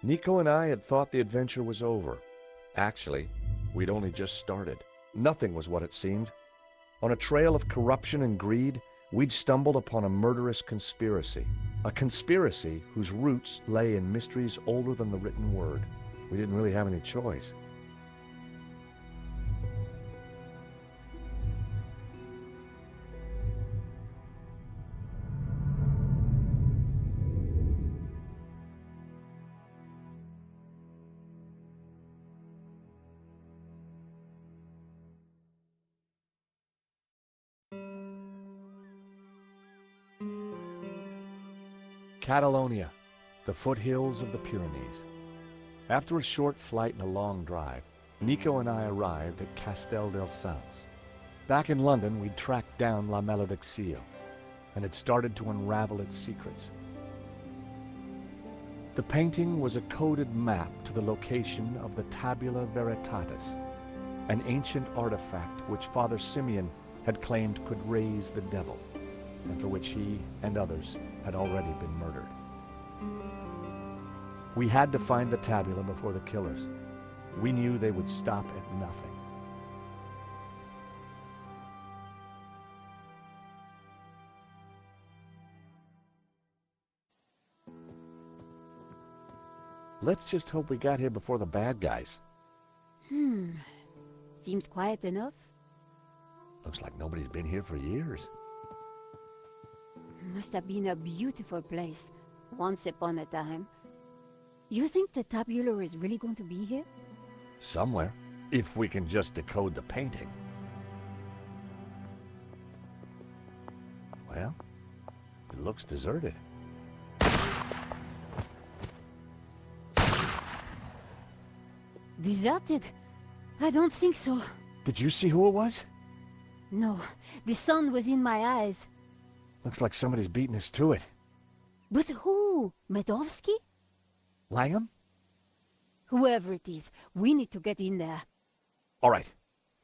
Nico and I had thought the adventure was over. Actually, we'd only just started. Nothing was what it seemed. On a trail of corruption and greed, we'd stumbled upon a murderous conspiracy. A conspiracy whose roots lay in mysteries older than the written word. We didn't really have any choice. Catalonia, the foothills of the Pyrenees. After a short flight and a long drive, Nico and I arrived at Castell del Sants. Back in London, we'd tracked down La Malediccio, and had started to unravel its secrets. The painting was a coded map to the location of the Tabula Veritatis, an ancient artifact which Father Simeon had claimed could raise the devil, and for which he and others had already been murdered. We had to find the tabula before the killers. We knew they would stop at nothing. Let's just hope we got here before the bad guys. Seems quiet enough. Looks like nobody's been here for years. Must have been a beautiful place, once upon a time. You think the tabula is really going to be here? Somewhere, if we can just decode the painting. Well, it looks deserted. Deserted? I don't think so. Did you see who it was? No, the sun was in my eyes. Looks like somebody's beating us to it. But who? Medovsky? Langham? Whoever it is, we need to get in there. All right.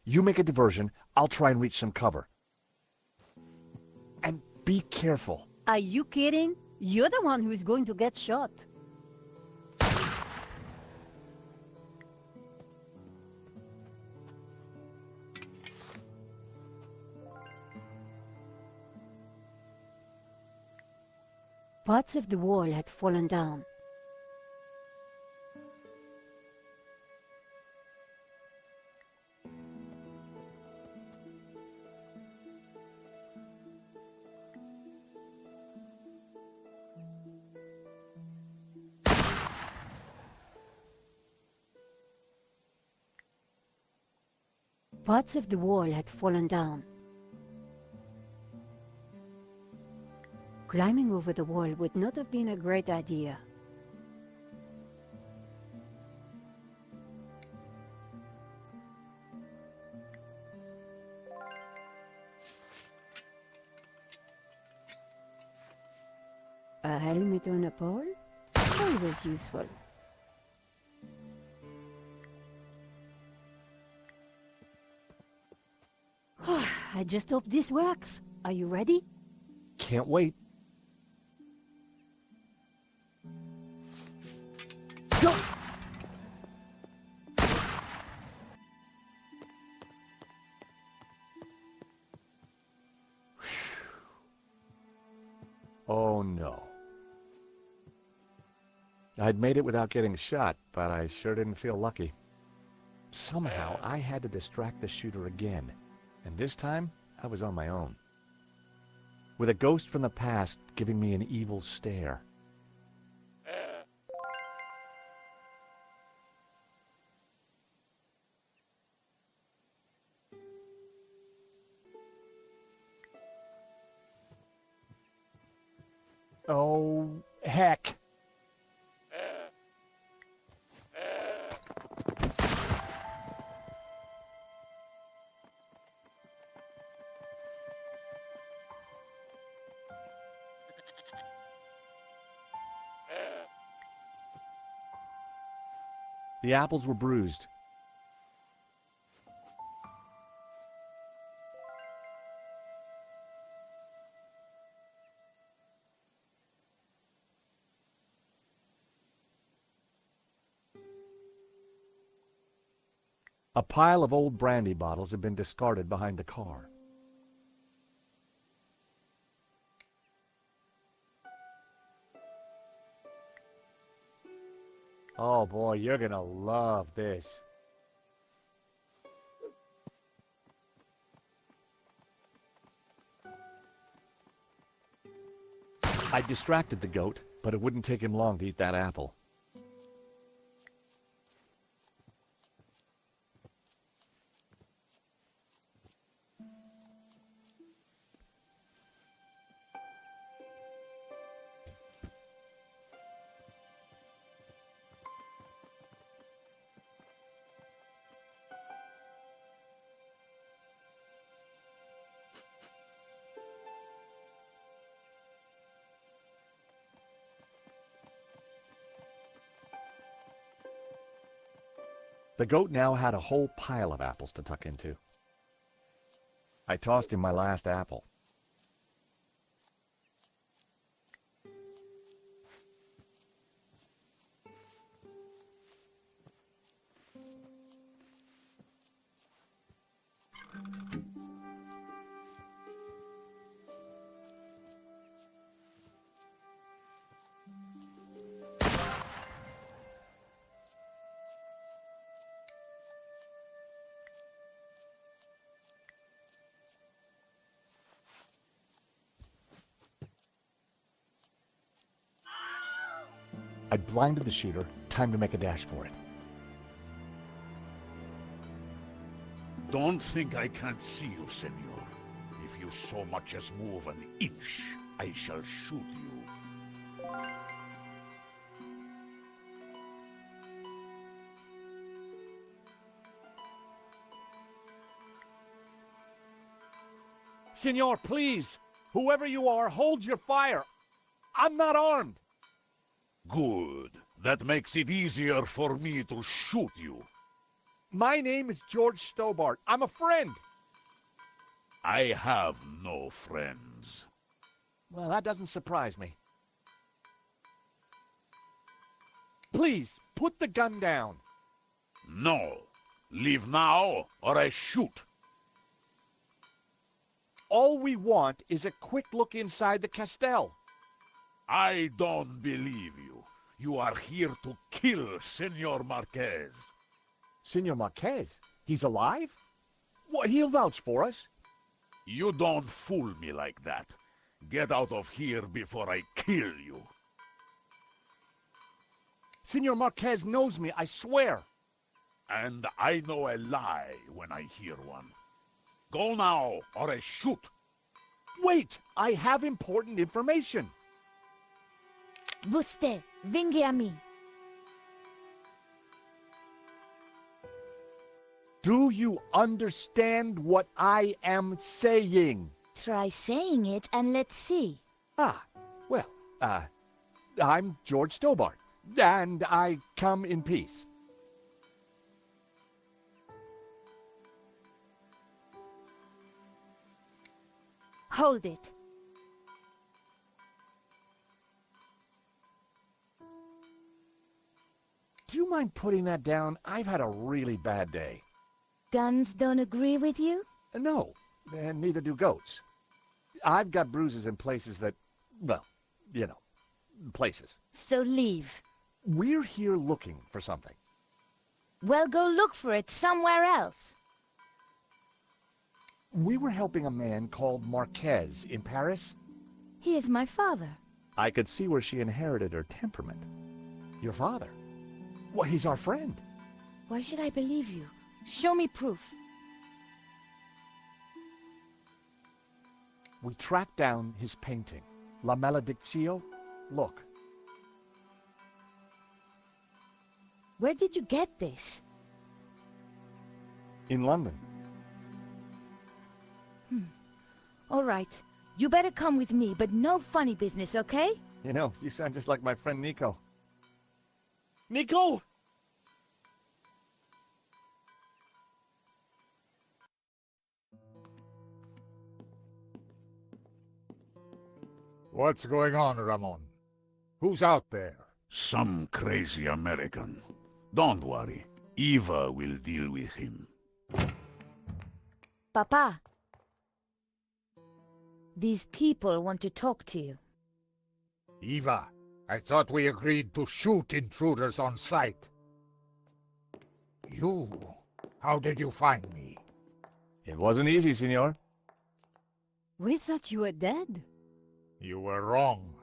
You make a diversion. I'll try and reach some cover. And be careful. Are you kidding? You're the one who's going to get shot. Parts of the wall had fallen down. Parts of the wall had fallen down. Climbing over the wall would not have been a great idea. A helmet on a pole? Always useful. I just hope this works. Are you ready? Can't wait. Go! Oh no. I'd made it without getting shot, but I sure didn't feel lucky. Somehow I had to distract the shooter again, and this time I was on my own. With a ghost from the past giving me an evil stare. Oh, heck. The apples were bruised. A pile of old brandy bottles had been discarded behind the car. Oh boy, you're gonna love this. I distracted the goat, but it wouldn't take him long to eat that apple. The goat now had a whole pile of apples to tuck into. I tossed him my last apple. I blinded the shooter. Time to make a dash for it. Don't think I can't see you, senor. If you so much as move an inch, I shall shoot you. Senor, please! Whoever you are, hold your fire! I'm not armed! Good. That makes it easier for me to shoot you. My name is George Stobart. I'm a friend! I have no friends. Well, that doesn't surprise me. Please, put the gun down. No. Leave now, or I shoot. All we want is a quick look inside the Castell. I don't believe you. You are here to kill Senor Marquez. Senor Marquez? He's alive? What, he'll vouch for us. You don't fool me like that. Get out of here before I kill you. Senor Marquez knows me, I swear. And I know a lie when I hear one. Go now, or I shoot. Wait, I have important information. Você, venga a mim. Do you understand what I am saying? Try saying it and let's see. Well, I'm George Stobart, and I come in peace. Hold it. Do you mind putting that down? I've had a really bad day. Guns don't agree with you? No, and neither do goats. I've got bruises in places that, well, you know, places. So leave. We're here looking for something. Well, go look for it somewhere else. We were helping a man called Marquez in Paris. He is my father. I could see where she inherited her temperament. Your father? Well, he's our friend. Why should I believe you? Show me proof. We tracked down his painting, La Maledictio. Look. Where did you get this? In London. All right. You better come with me, but no funny business, okay? You know, you sound just like my friend Nico. Nico! What's going on, Ramon? Who's out there? Some crazy American. Don't worry. Eva will deal with him. Papa. These people want to talk to you. Eva, I thought we agreed to shoot intruders on sight. You, how did you find me? It wasn't easy, senor. We thought you were dead. You were wrong.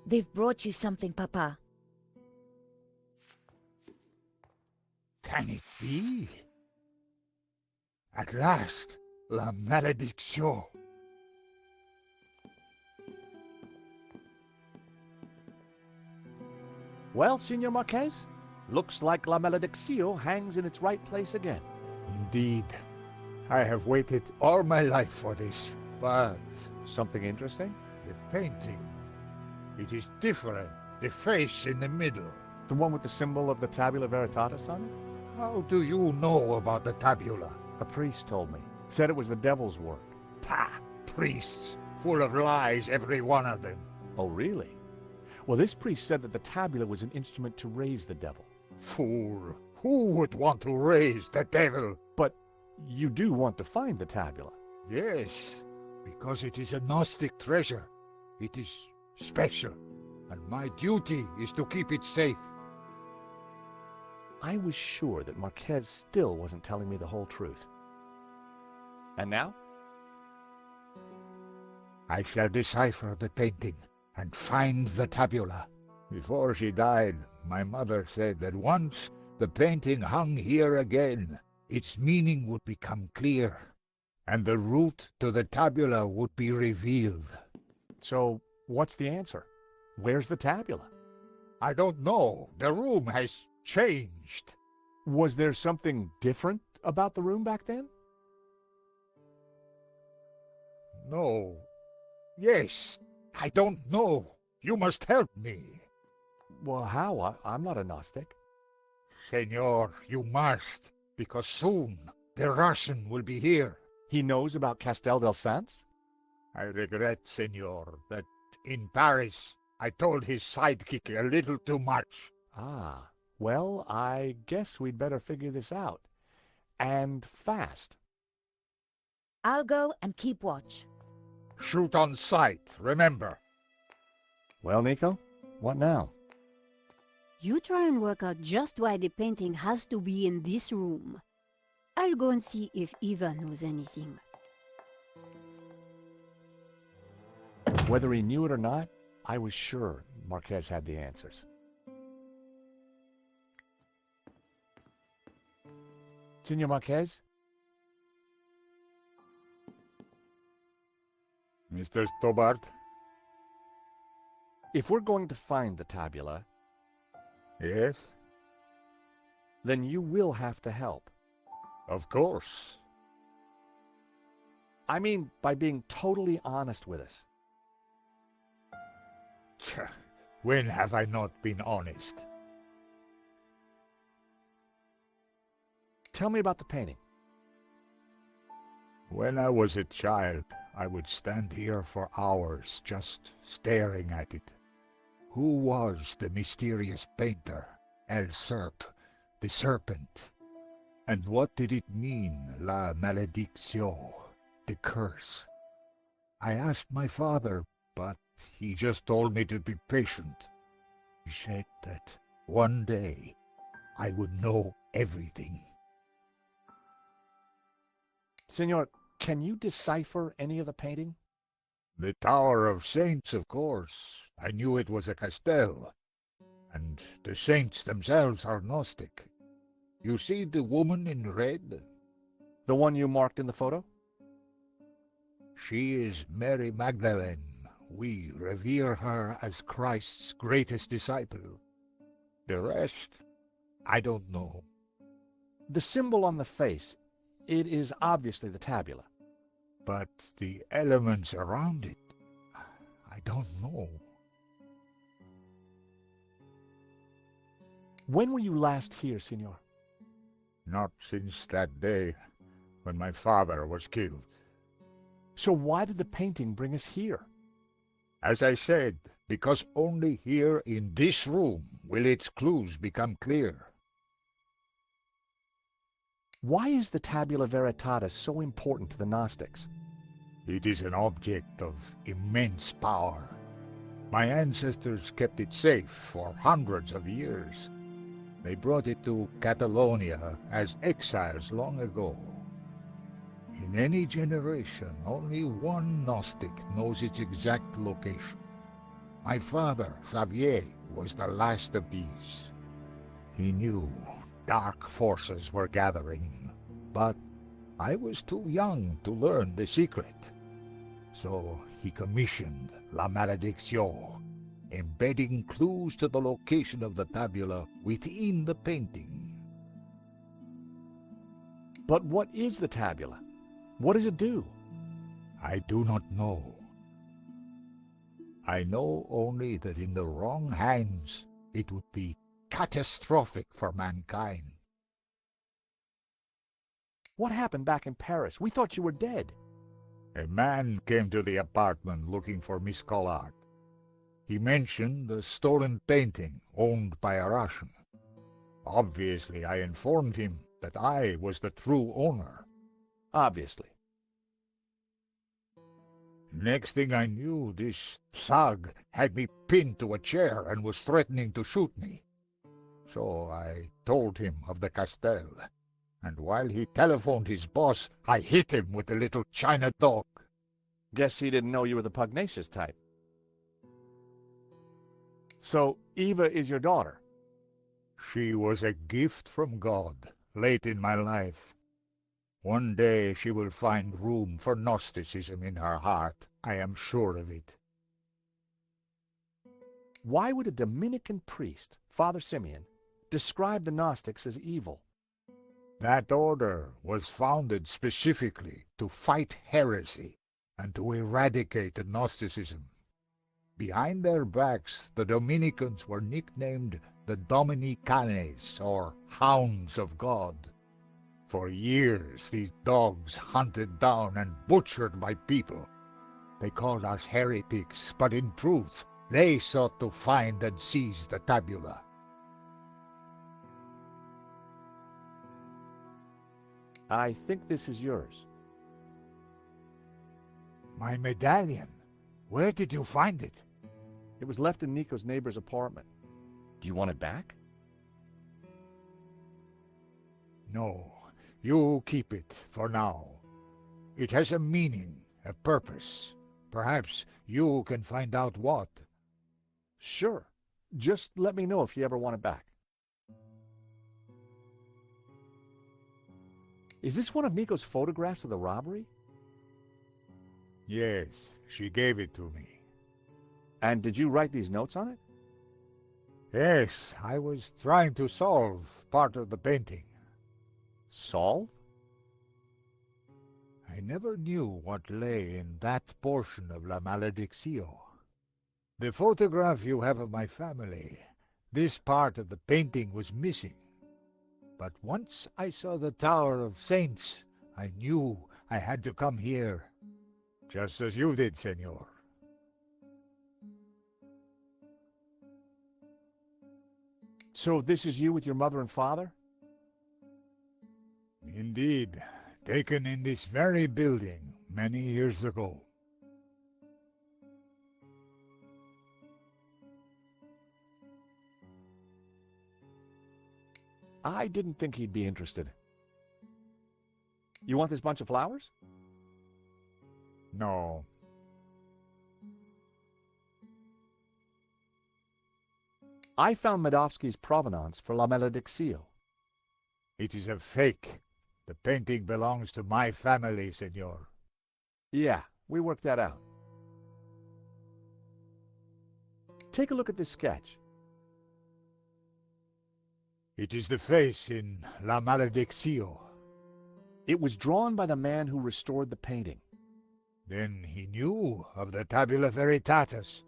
They've brought you something, Papa. Can it be? At last, la malédiction. Well, Senor Marquez, looks like La Malediccio hangs in its right place again. Indeed. I have waited all my life for this. But something interesting? The painting. It is different. The face in the middle. The one with the symbol of the Tabula Veritatis on it? How do you know about the tabula? A priest told me. Said it was the devil's work. Pah! Priests. Full of lies, every one of them. Oh, really? Well, this priest said that the tabula was an instrument to raise the devil. Fool. Who would want to raise the devil? But you do want to find the tabula. Yes, because it is a Gnostic treasure. It is special, and my duty is to keep it safe. I was sure that Marquez still wasn't telling me the whole truth. And now? I shall decipher the painting and find the tabula. Before she died, my mother said that once the painting hung here again, its meaning would become clear, and the route to the tabula would be revealed. So, what's the answer? Where's the tabula? I don't know. The room has changed. Was there something different about the room back then? No. Yes. I don't know. You must help me. Well, how? I'm not a Gnostic. Senor, you must, because soon the Russian will be here. He knows about Castell del Sants? I regret, senor, that in Paris I told his sidekick a little too much. Ah, well, I guess we'd better figure this out. And fast. I'll go and keep watch. Shoot on sight, remember. Well, Nico, what now? You try and work out just why the painting has to be in this room. I'll go and see if Eva knows anything. Whether he knew it or not, I was sure Marquez had the answers. Senor Marquez? Mr. Stobart? If we're going to find the tabula, Yes? then you will have to help. Of course. I mean, by being totally honest with us. When have I not been honest? Tell me about the painting. When I was a child, I would stand here for hours just staring at it. Who was the mysterious painter, the Serpent? And what did it mean, la malédiction, the curse? I asked my father, but he just told me to be patient. He said that one day I would know everything. Senor, can you decipher any of the painting? The Tower of Saints, of course. I knew it was a Castell. And the saints themselves are Gnostic. You see the woman in red? The one you marked in the photo? She is Mary Magdalene. We revere her as Christ's greatest disciple. The rest, I don't know. The symbol on the face, it is obviously the tabula. But the elements around it, I don't know. When were you last here, senor? Not since that day when my father was killed. So why did the painting bring us here? As I said, because only here in this room will its clues become clear. Why is the Tabula Veritatis so important to the Gnostics? It is an object of immense power. My ancestors kept it safe for hundreds of years. They brought it to Catalonia as exiles long ago. In any generation, only one Gnostic knows its exact location. My father, Xavier, was the last of these. He knew dark forces were gathering, but I was too young to learn the secret. So he commissioned La Malédiction, embedding clues to the location of the tabula within the painting. But what is the tabula? What does it do? I do not know. I know only that in the wrong hands it would be catastrophic for mankind. What happened back in Paris? We thought you were dead. A man came to the apartment looking for Miss Collard. He mentioned a stolen painting owned by a Russian. Obviously, I informed him that I was the true owner. Obviously. Next thing I knew, this thug had me pinned to a chair and was threatening to shoot me. So I told him of the Castell, and while he telephoned his boss, I hit him with the little China dog. Guess he didn't know you were the pugnacious type. So, Eva is your daughter? She was a gift from God, late in my life. One day she will find room for Gnosticism in her heart. I am sure of it. Why would a Dominican priest, Father Simeon, describe the Gnostics as evil? That order was founded specifically to fight heresy and to eradicate Gnosticism. Behind their backs, the Dominicans were nicknamed the Dominicanes, or Hounds of God. For years, these dogs hunted down and butchered my people. They called us heretics, but in truth, they sought to find and seize the tabula. I think this is yours. My medallion? Where did you find it? It was left in Nico's neighbor's apartment. Do you want it back? No, you keep it for now. It has a meaning, a purpose. Perhaps you can find out what. Sure. Just let me know if you ever want it back. Is this one of Nico's photographs of the robbery? Yes, she gave it to me. And did you write these notes on it? Yes, I was trying to solve part of the painting. Solve? I never knew what lay in that portion of La Malédiction. The photograph you have of my family, this part of the painting was missing. But once I saw the Tower of Saints, I knew I had to come here. Just as you did, Senor. So this is you with your mother and father? Indeed, taken in this very building many years ago. I didn't think he'd be interested. You want this bunch of flowers? No. I found Medovsky's provenance for La Malédiction. It is a fake. The painting belongs to my family, Senor. Yeah, we worked that out. Take a look at this sketch. It is the face in La Malédiction. It was drawn by the man who restored the painting. Then he knew of the Tabula Veritatis.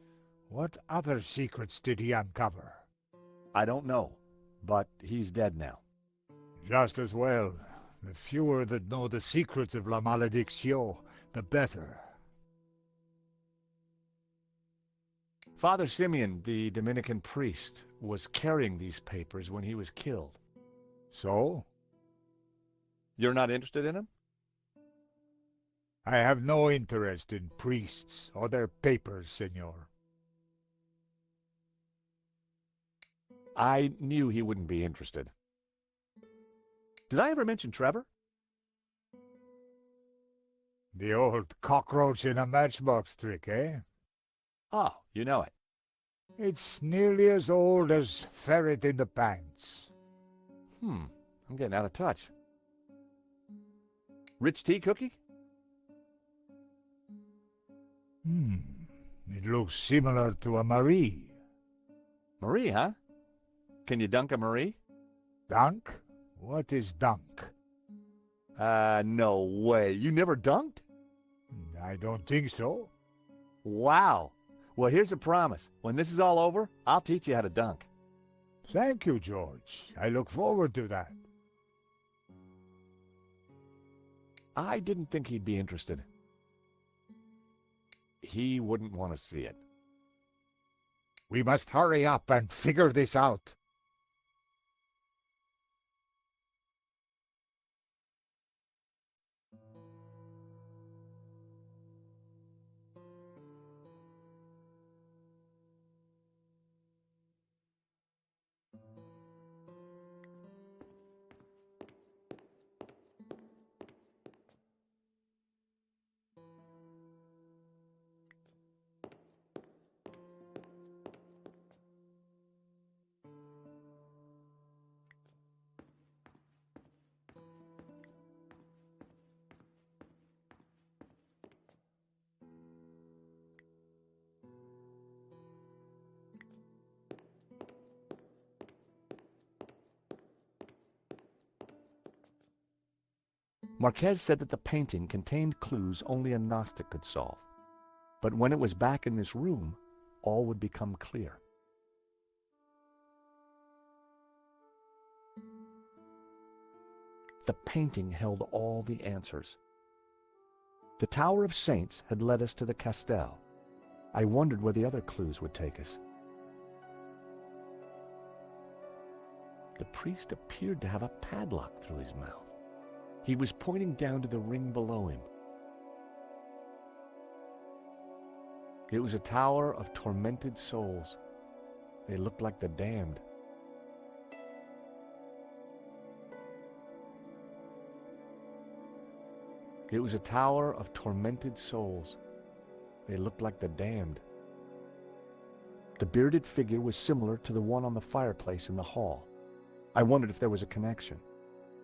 What other secrets did he uncover? I don't know, but he's dead now. Just as well. The fewer that know the secrets of La Malédiction, the better. Father Simeon, the Dominican priest, was carrying these papers when he was killed. So? You're not interested in him? I have no interest in priests or their papers, senor. I knew he wouldn't be interested. Did I ever mention Trevor? The old cockroach in a matchbox trick, eh? Oh, you know it. It's nearly as old as ferret in the pants. I'm getting out of touch. Rich tea cookie? It looks similar to a Marie. Marie, huh? Can you dunk a Marie? Dunk? What is dunk? No way. You never dunked? I don't think so. Wow. Well, here's a promise. When this is all over, I'll teach you how to dunk. Thank you, George. I look forward to that. I didn't think he'd be interested. He wouldn't want to see it. We must hurry up and figure this out. Marquez said that the painting contained clues only a Gnostic could solve. But when it was back in this room, all would become clear. The painting held all the answers. The Tower of Saints had led us to the Castell. I wondered where the other clues would take us. The priest appeared to have a padlock through his mouth. He was pointing down to the ring below him. It was a tower of tormented souls. They looked like the damned. It was a tower of tormented souls. They looked like the damned. The bearded figure was similar to the one on the fireplace in the hall. I wondered if there was a connection.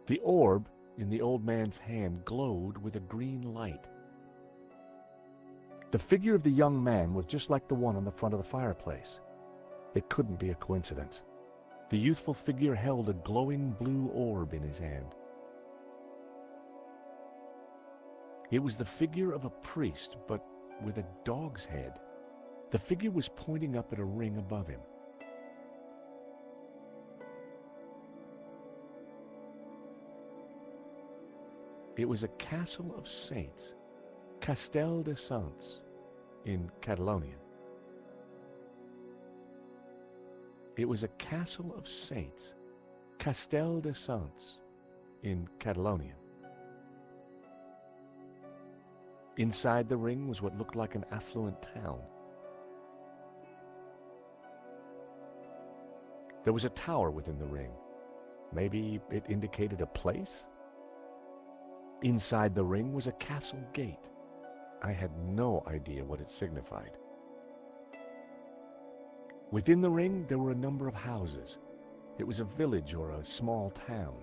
The orb in the old man's hand glowed with a green light. The figure of the young man was just like the one on the front of the fireplace. It couldn't be a coincidence. The youthful figure held a glowing blue orb in his hand. It was the figure of a priest, but with a dog's head. The figure was pointing up at a ring above him. It was a castle of saints, Castell de Sants, in Catalonian. It was a castle of saints, Castell de Sants, in Catalonian. Inside the ring was what looked like an affluent town. There was a tower within the ring. Maybe it indicated a place? Inside the ring was a castle gate. I had no idea what it signified. Within the ring, there were a number of houses. It was a village or a small town.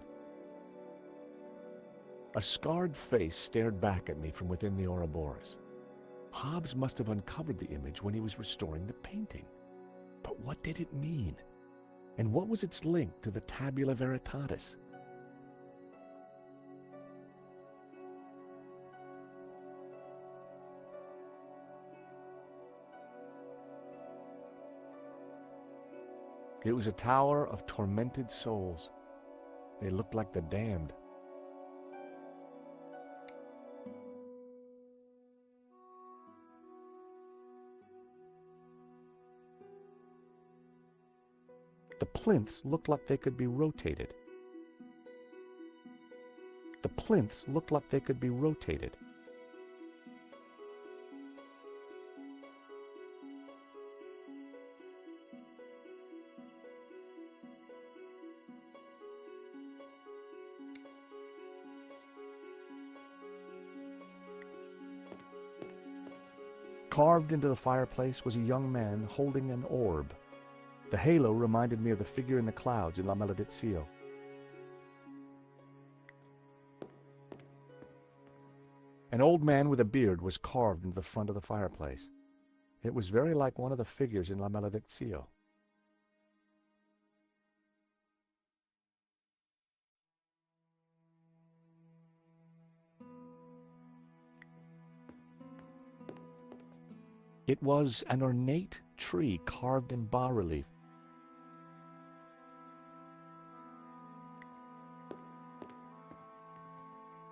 A scarred face stared back at me from within the Ouroboros. Hobbes must have uncovered the image when he was restoring the painting. But what did it mean? And what was its link to the Tabula Veritatis? It was a tower of tormented souls. They looked like the damned. The plinths looked like they could be rotated. The plinths looked like they could be rotated. Carved into the fireplace was a young man holding an orb. The halo reminded me of the figure in the clouds in La Maledizio. An old man with a beard was carved into the front of the fireplace. It was very like one of the figures in La Maledizio. It was an ornate tree carved in bas-relief.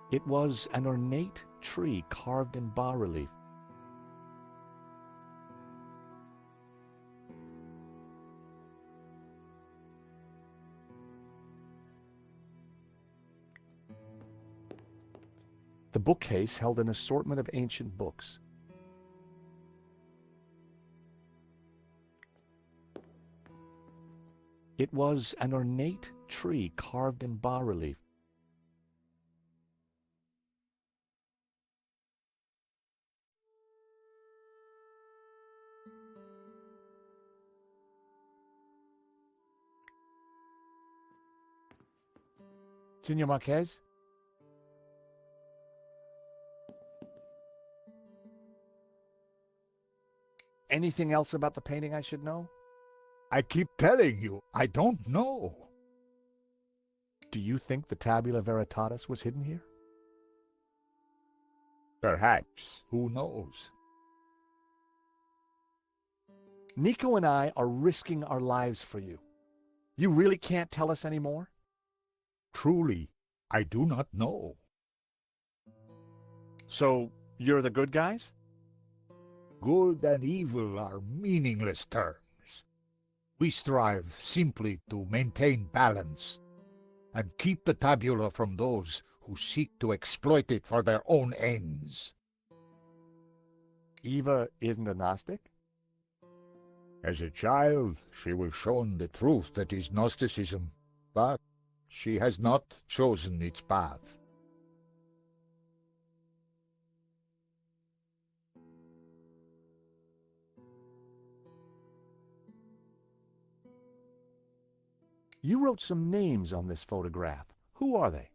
It was an ornate tree carved in bas-relief. The bookcase held an assortment of ancient books. It was an ornate tree carved in bas-relief. Signor Marquez? Anything else about the painting I should know? I keep telling you, I don't know. Do you think the Tabula Veritatis was hidden here? Perhaps. Who knows? Nico and I are risking our lives for you. You really can't tell us any more? Truly, I do not know. So, you're the good guys? Good and evil are meaningless terms. We strive simply to maintain balance and keep the tabula from those who seek to exploit it for their own ends. Eva isn't a Gnostic? As a child, she was shown the truth that is Gnosticism, but she has not chosen its path. You wrote some names on this photograph. Who are they?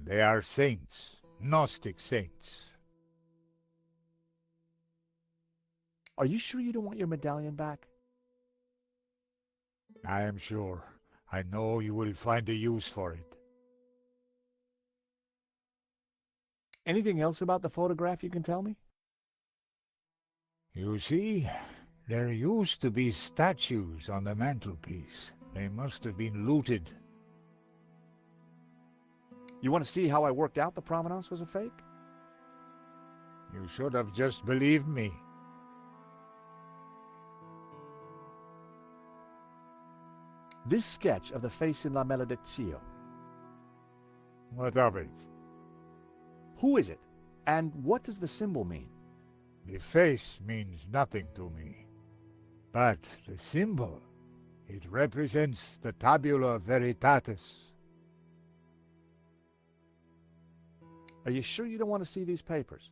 They are saints, Gnostic saints. Are you sure you don't want your medallion back? I am sure. I know you will find a use for it. Anything else about the photograph you can tell me? You see, there used to be statues on the mantelpiece. They must have been looted. You want to see how I worked out the provenance was a fake? You should have just believed me. This sketch of the face in La Maledizio. What of it? Who is it? And what does the symbol mean? The face means nothing to me. But the symbol, it represents the Tabula Veritatis. Are you sure you don't want to see these papers?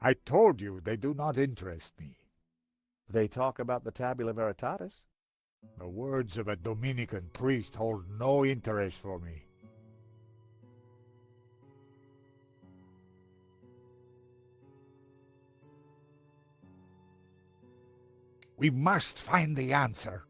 I told you they do not interest me. They talk about the Tabula Veritatis. The words of a Dominican priest hold no interest for me. We must find the answer.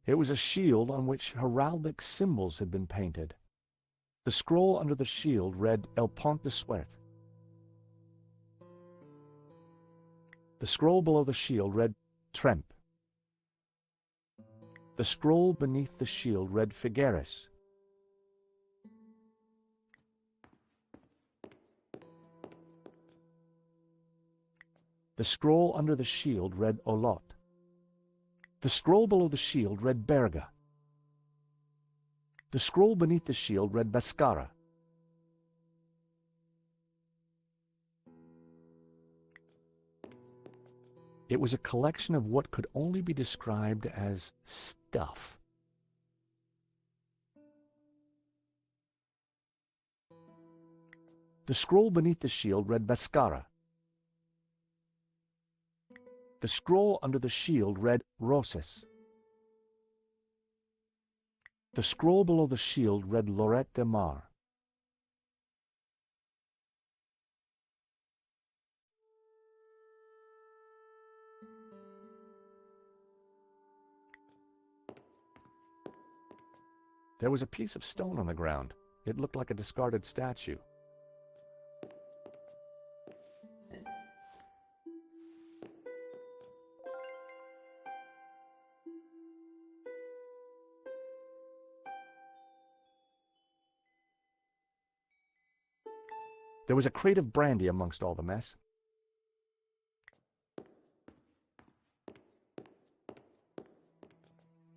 It was a shield on which heraldic symbols had been painted. The scroll under the shield read El Pont de Suerte. The scroll below the shield read Tremp. The scroll beneath the shield read Figueres. The scroll under the shield read Olot. The scroll below the shield read Berga. The scroll beneath the shield read Bascara. It was a collection of what could only be described as stuff. The scroll beneath the shield read Bascara. The scroll under the shield read Roses. The scroll below the shield read Lorette de Mar. There was a piece of stone on the ground. It looked like a discarded statue. There was a crate of brandy amongst all the mess.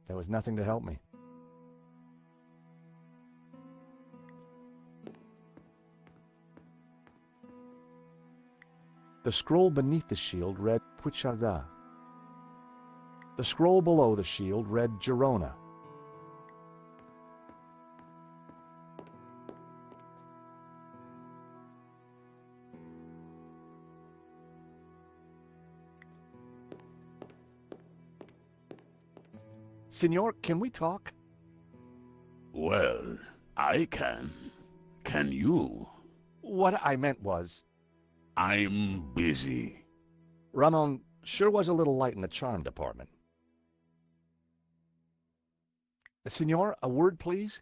There was nothing to help me. The scroll beneath the shield read Puicharda. The scroll below the shield read Girona. Senor, can we talk? Well, I can. Can you? What I meant was, I'm busy. Ramon sure was a little light in the charm department. Senor, a word, please?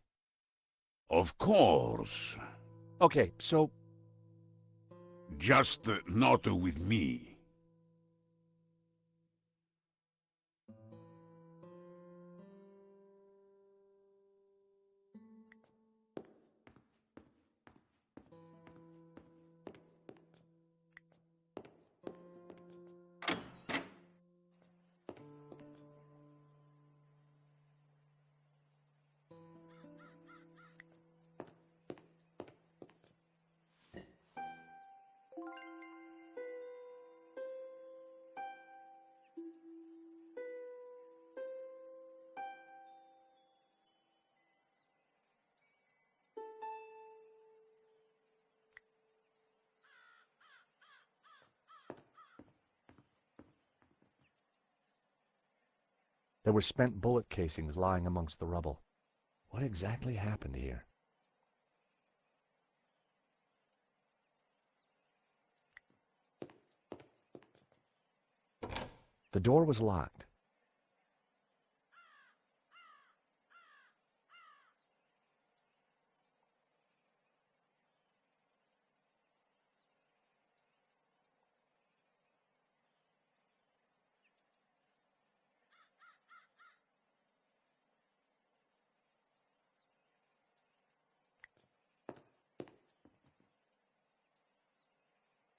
Of course. Okay, so Just not with me. there were spent bullet casings lying amongst the rubble. What exactly happened here? The door was locked.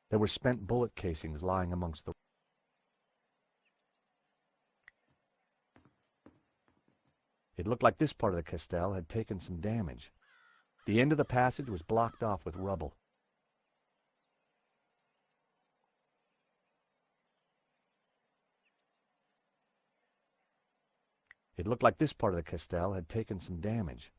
There were spent bullet casings lying amongst the... It looked like this part of the Castell had taken some damage. The end of the passage was blocked off with rubble. It looked like this part of the Castell had taken some damage.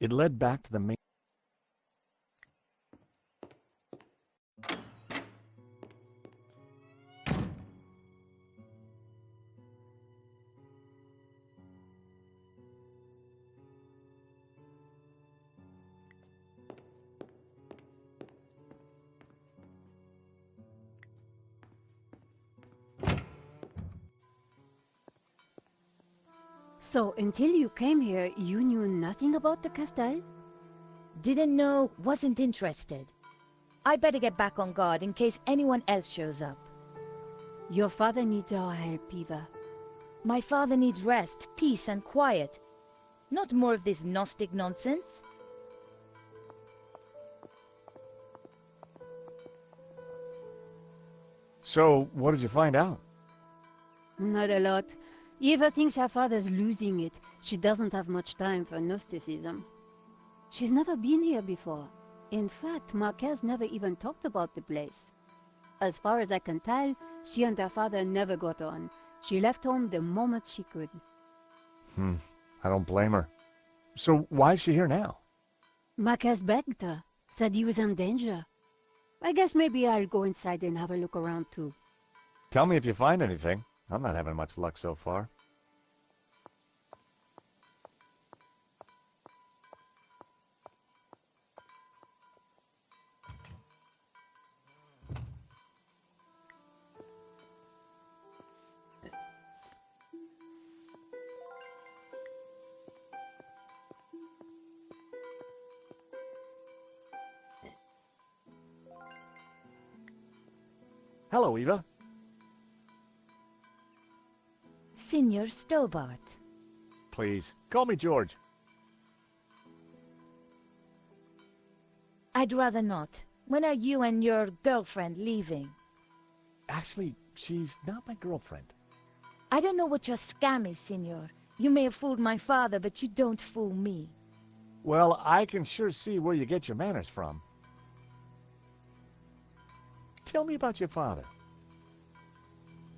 It led back to the main... So, until you came here, you knew nothing about the Castell? Didn't know, wasn't interested. I better get back on guard in case anyone else shows up. Your father needs our help, Eva. My father needs rest, peace, and quiet. Not more of this Gnostic nonsense. So, what did you find out? Not a lot. Eva thinks her father's losing it. She doesn't have much time for Gnosticism. She's never been here before. In fact, Marquez never even talked about the place. As far as I can tell, she and her father never got on. She left home the moment she could. I don't blame her. So, why is she here now? Marquez begged her, said he was in danger. I guess maybe I'll go inside and have a look around too. Tell me if you find anything. I'm not having much luck so far. Hello, Eva. Signor Stobart. Please, call me George. I'd rather not. When are you and your girlfriend leaving? Actually, she's not my girlfriend. I don't know what your scam is, Signor. You may have fooled my father, but you don't fool me. Well, I can sure see where you get your manners from. Tell me about your father.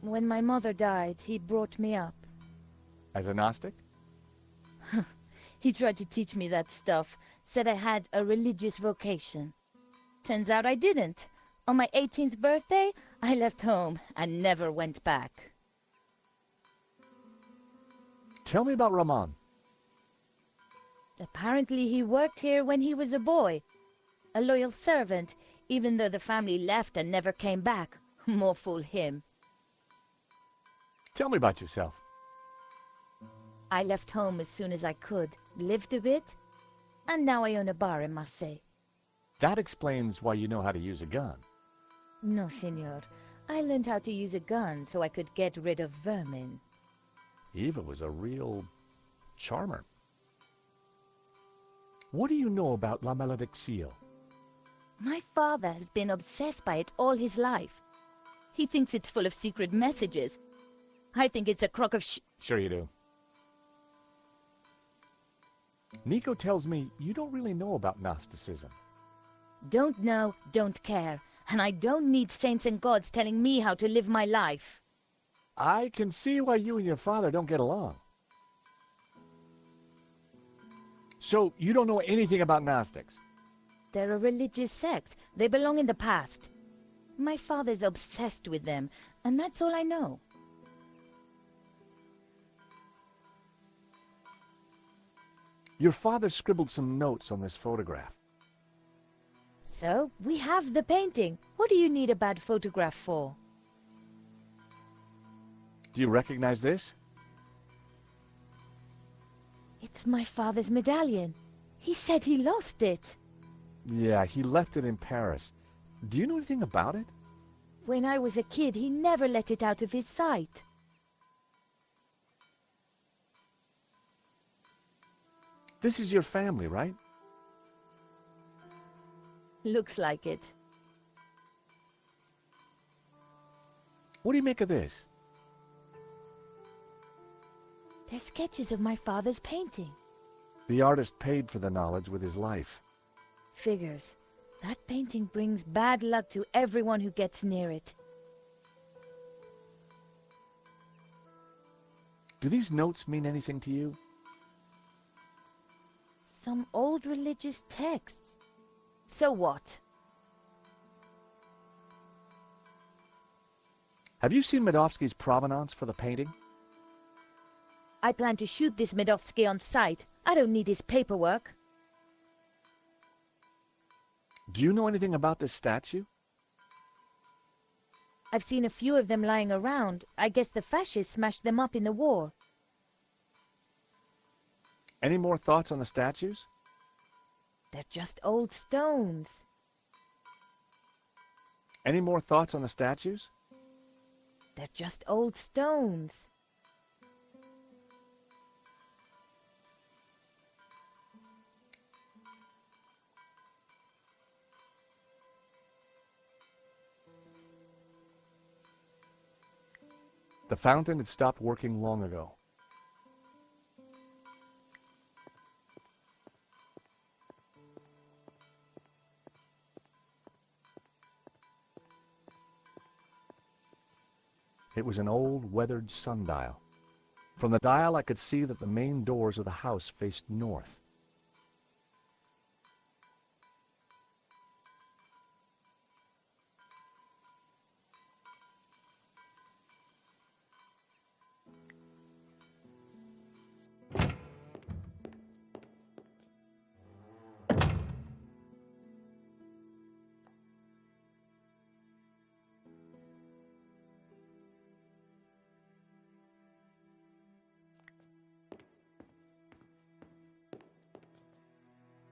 When my mother died, he brought me up. As a Gnostic? He tried to teach me that stuff, said I had a religious vocation. Turns out I didn't. On my 18th birthday, I left home and never went back. Tell me about Ramon. Apparently he worked here when he was a boy. A loyal servant, even though the family left and never came back. More fool him. Tell me about yourself. I left home as soon as I could, lived a bit, and now I own a bar in Marseille. That explains why you know how to use a gun. No, Signor. I learned how to use a gun so I could get rid of vermin. Eva was a real charmer. What do you know about La Malediccio? My father has been obsessed by it all his life. He thinks it's full of secret messages. I think it's a crock of Sure you do. Nico tells me you don't really know about Gnosticism. Don't know, don't care. And I don't need saints and gods telling me how to live my life. I can see why you and your father don't get along. So, you don't know anything about Gnostics? They're a religious sect. They belong in the past. My father's obsessed with them, and that's all I know. Your father scribbled some notes on this photograph. So, we have the painting. What do you need a bad photograph for? Do you recognize this? It's my father's medallion. He said he lost it. Yeah, he left it in Paris. Do you know anything about it? When I was a kid, he never let it out of his sight. This is your family, right? Looks like it. What do you make of this? They're sketches of my father's painting. The artist paid for the knowledge with his life. Figures. That painting brings bad luck to everyone who gets near it. Do these notes mean anything to you? Some old religious texts. So what? Have you seen Medovsky's provenance for the painting? I plan to shoot this Medovsky on sight. I don't need his paperwork. Do you know anything about this statue? I've seen a few of them lying around. I guess the fascists smashed them up in the war. Any more thoughts on the statues? They're just old stones. Any more thoughts on the statues? They're just old stones. The fountain had stopped working long ago. It was an old, weathered sundial. From the dial I could see that the main doors of the house faced north.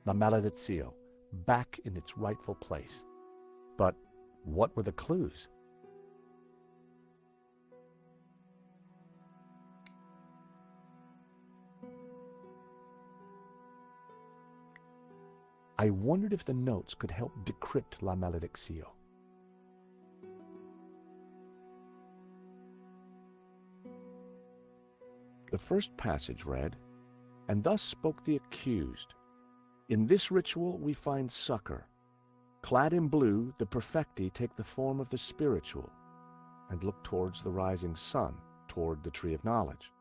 La Maledizio, back in its rightful place. But what were the clues? I wondered if the notes could help decrypt La Maledizio. The first passage read, "And thus spoke the accused. In this ritual we find succor. Clad in blue, the perfecti take the form of the spiritual and look towards the rising sun, toward the tree of knowledge.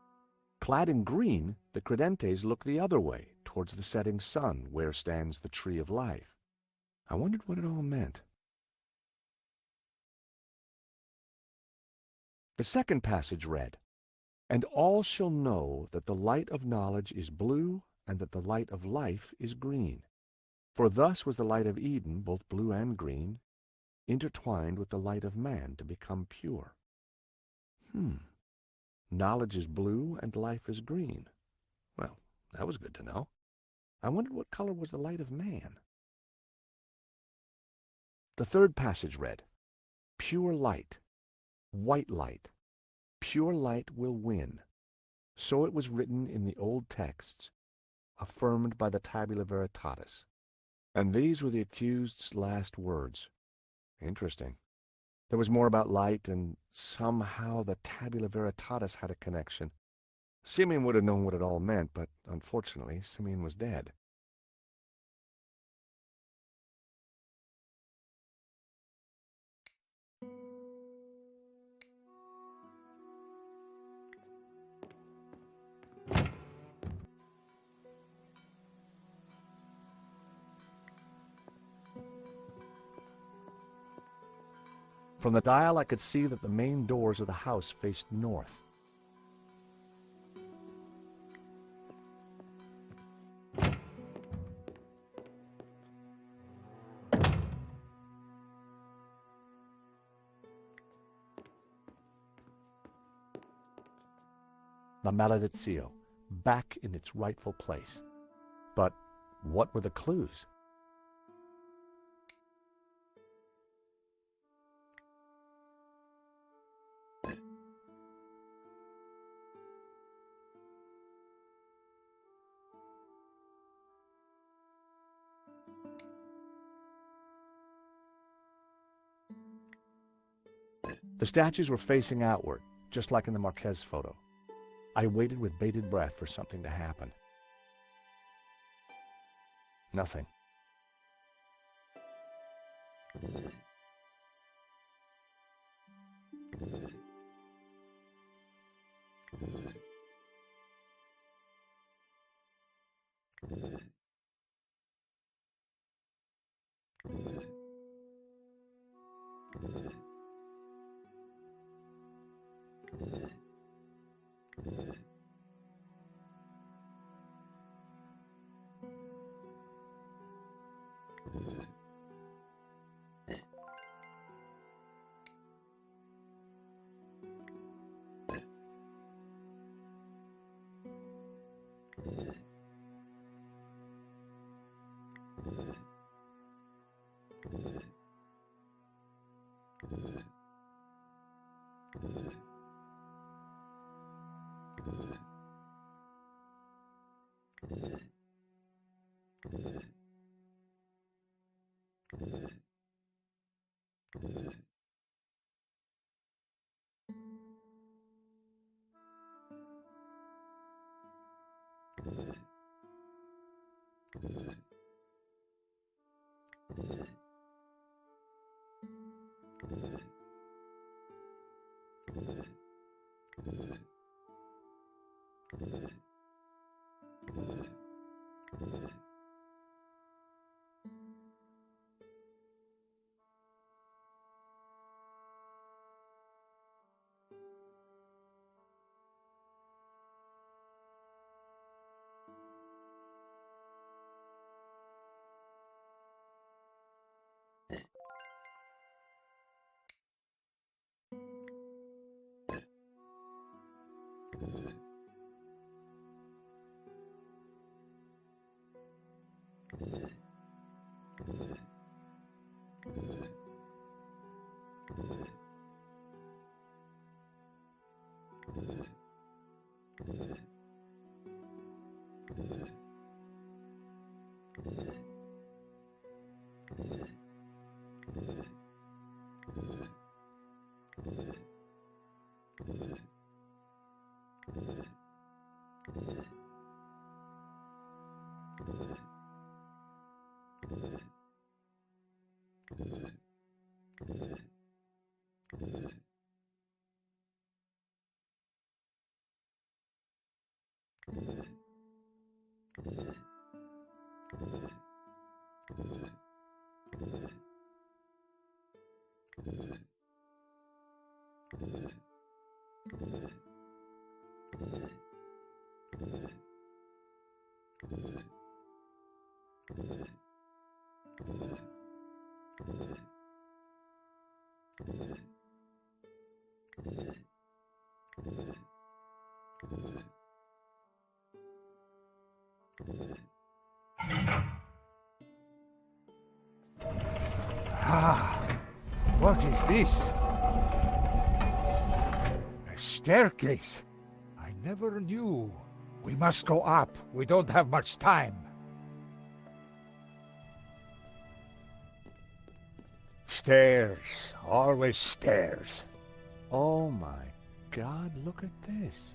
Clad in green, the credentes look the other way, towards the setting sun, where stands the tree of life." I wondered what it all meant. The second passage read, "And all shall know that the light of knowledge is blue, and that the light of life is green. For thus was the light of Eden, both blue and green, intertwined with the light of man to become pure." Knowledge is blue and life is green. Well, that was good to know. I wondered what color was the light of man. The third passage read, "Pure light, white light, pure light will win." So it was written in the old texts, affirmed by the Tabula Veritatis. And these were the accused's last words. Interesting. There was more about light, and somehow the Tabula Veritatis had a connection. Simeon would have known what it all meant, but unfortunately, Simeon was dead. From the dial I could see that the main doors of the house faced north. La Maledizio, back in its rightful place. But what were the clues? The statues were facing outward, just like in the Marquez photo. I waited with bated breath for something to happen. Nothing. Ah, what is this? A staircase. I never knew. We must go up. We don't have much time. Stairs. Always stairs. Oh my God, look at this.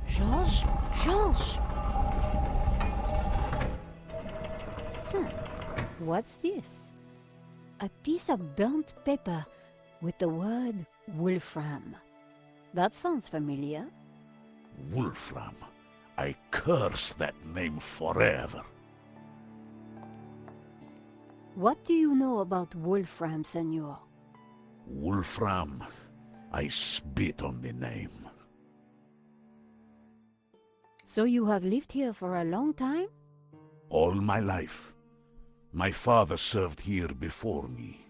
Georges? Georges! What's this? A piece of burnt paper with the word Wolfram. That sounds familiar. Wolfram. I curse that name forever. What do you know about Wolfram, senor? Wolfram. I spit on the name. So you have lived here for a long time? All my life. My father served here before me.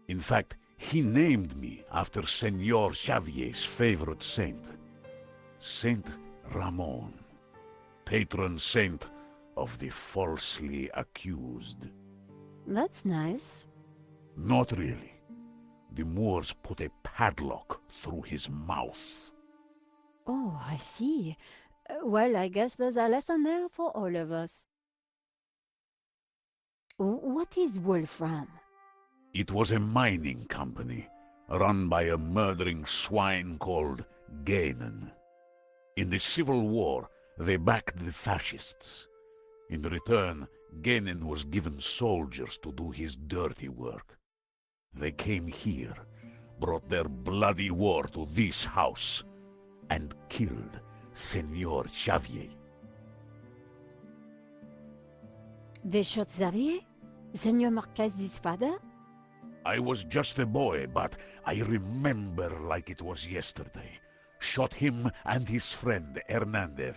In fact, he named me after Senor Xavier's favorite saint, Saint Ramon, patron saint of the falsely accused. That's nice. Not really. The Moors put a padlock through his mouth. Oh, I see. Well, I guess there's a lesson there for all of us. What is Wolfram? It was a mining company, run by a murdering swine called Gainen. In the Civil War, they backed the fascists. In return, Gainen was given soldiers to do his dirty work. They came here, brought their bloody war to this house, and killed Senor Xavier. They shot Xavier? Senor Marquez's father? I was just a boy, but I remember like it was yesterday. Shot him and his friend Hernandez,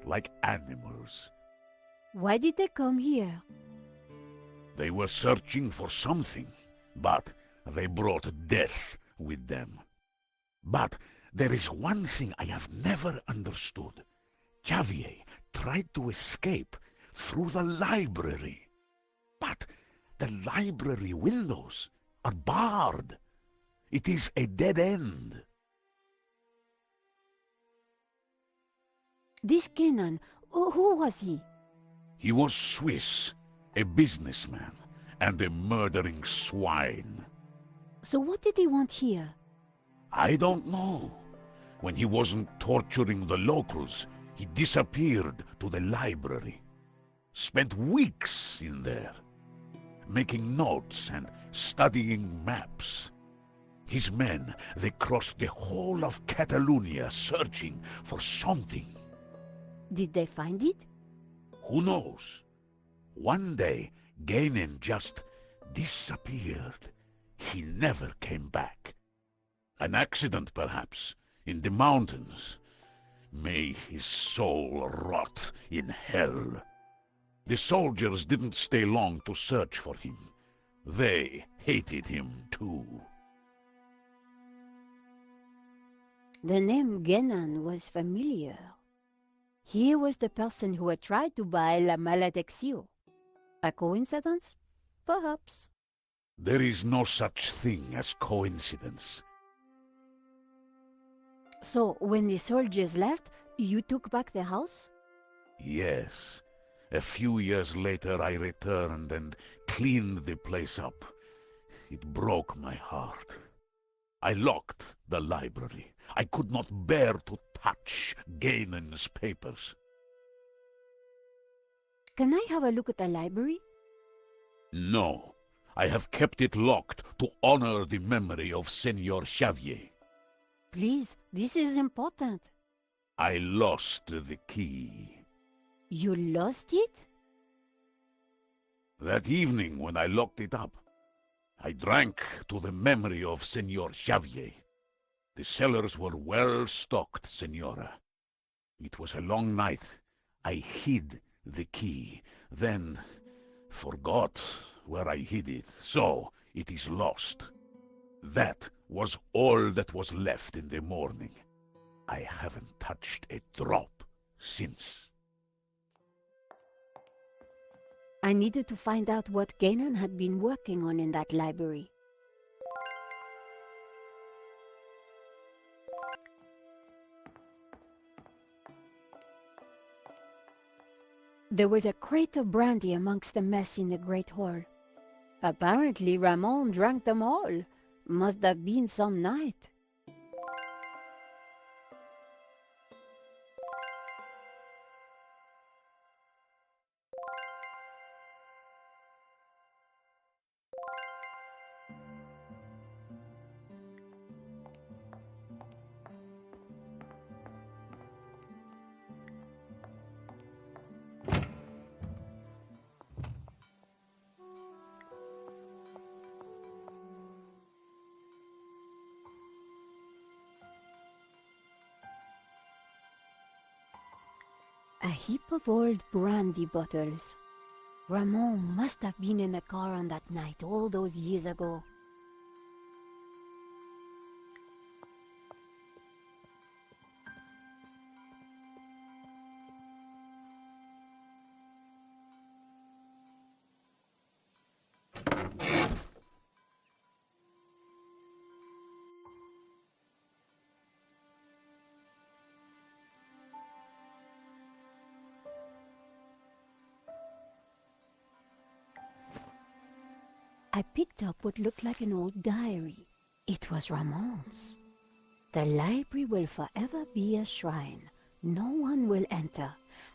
like animals. Why did they come here? They were searching for something, but they brought death with them. But there is one thing I have never understood. Xavier tried to escape through the library. But the library windows are barred. It is a dead end. This Kenan, who was he? He was Swiss, a businessman, and a murdering swine. So what did he want here? I don't know. When he wasn't torturing the locals, he disappeared to the library. Spent weeks in there. making notes and studying maps. His men, they crossed the whole of Catalonia searching for something. Did they find it? Who knows? One day, Gainen just disappeared. He never came back. An accident, perhaps, in the mountains. May his soul rot in hell. The soldiers didn't stay long to search for him. They hated him too. The name Genan was familiar. He was the person who had tried to buy La Maledicción. A coincidence? Perhaps. There is no such thing as coincidence. So, when the soldiers left, you took back the house? Yes. A few years later I returned and cleaned the place up. It broke my heart. I locked the library. I could not bear to touch Gainen's papers. Can I have a look at the library? No, I have kept it locked to honor the memory of Senor Xavier. Please, this is important. I lost the key. You lost it? That evening when I locked it up, I drank to the memory of Senor Xavier. The cellars were well stocked, Senora. It was a long night. I hid the key, then forgot where I hid it, so it is lost. That was all that was left in the morning. I haven't touched a drop since. I needed to find out what Ganon had been working on in that library. There was a crate of brandy amongst the mess in the great hall. Apparently Ramon drank them all. Must have been some night. A heap of old brandy bottles. Ramon must have been in the car on that night all those years ago. I picked up what looked like an old diary. It was Ramon's. The library will forever be a shrine. No one will enter.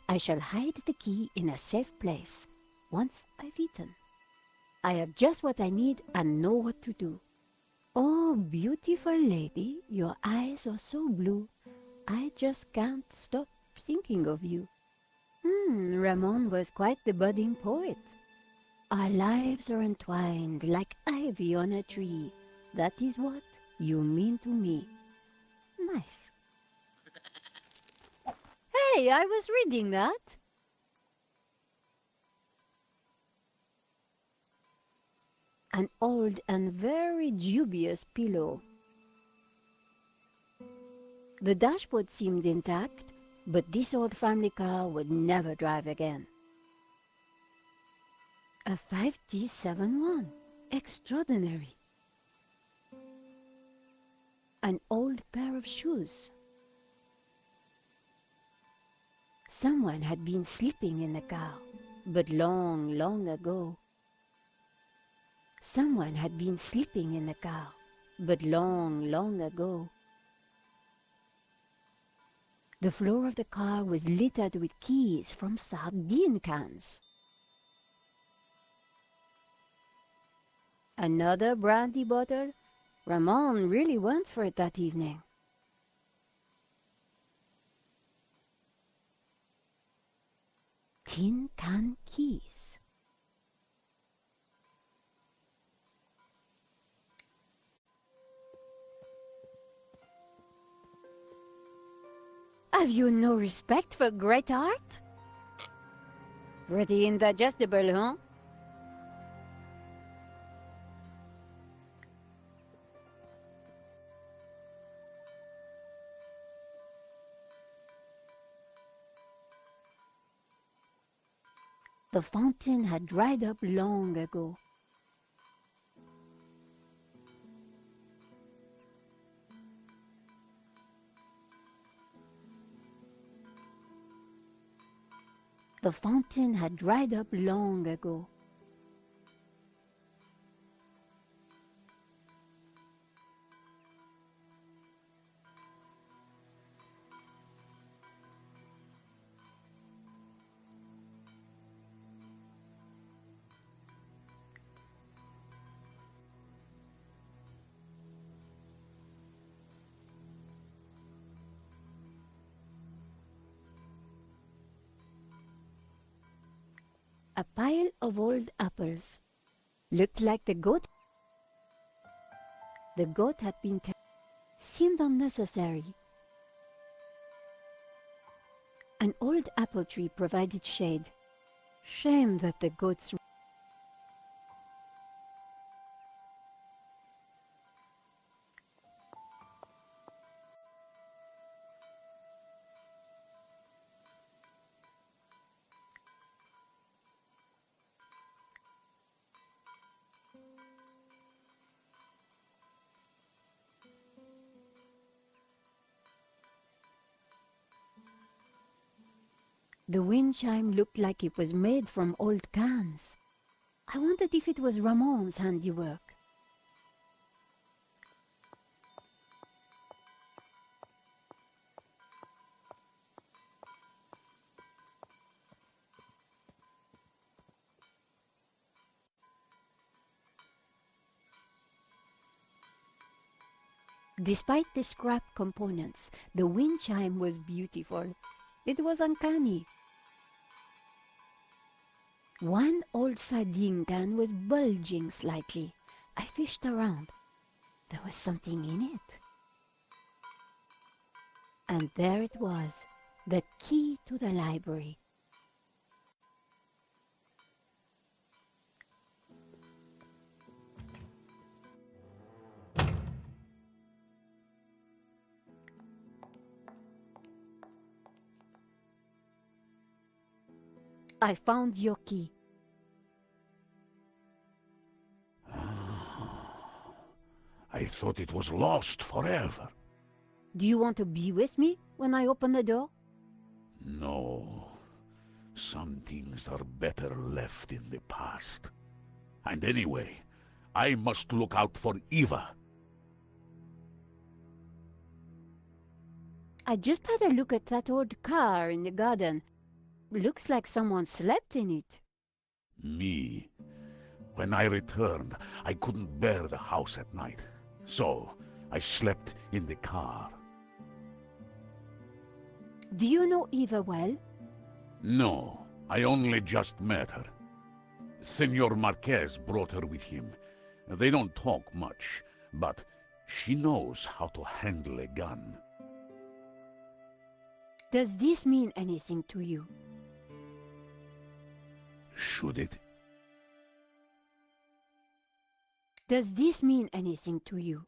I shall hide the key in a safe place. Once I've eaten. I have just what I need and know what to do. Oh, beautiful lady, your eyes are so blue. I just can't stop thinking of you. Ramon was quite the budding poet. Our lives are entwined like ivy on a tree. That is what you mean to me. Nice. Hey, I was reading that. An old and very dubious pillow. The dashboard seemed intact, but this old family car would never drive again. A 5T71. Extraordinary. An old pair of shoes. Someone had been sleeping in the car, but long, long ago. Someone had been sleeping in the car, but long, long ago. The floor of the car was littered with keys from sardine cans. Another brandy bottle? Ramon really went for it that evening. Tin can keys. Have you no respect for great art? Pretty indigestible, huh? The fountain had dried up long ago. The fountain had dried up long ago. A pile of old apples. Looked like the goat. The goat had been seemed unnecessary. An old apple tree provided shade. Shame that the goats... The wind chime looked like it was made from old cans. I wondered if it was Ramon's handiwork. Despite the scrap components, the wind chime was beautiful. It was uncanny. One old sardine can was bulging slightly. I fished around. There was something in it. And there it was, the key to the library. I found your key. I thought it was lost forever. Do you want to be with me when I open the door? No. Some things are better left in the past. And anyway, I must look out for Eva. I just had a look at that old car in the garden. Looks like someone slept in it. Me. When I returned, I couldn't bear the house at night. So, I slept in the car. Do you know Eva well? No, I only just met her. Senor Marquez brought her with him. They don't talk much, but she knows how to handle a gun. Does this mean anything to you? Should it? Does this mean anything to you?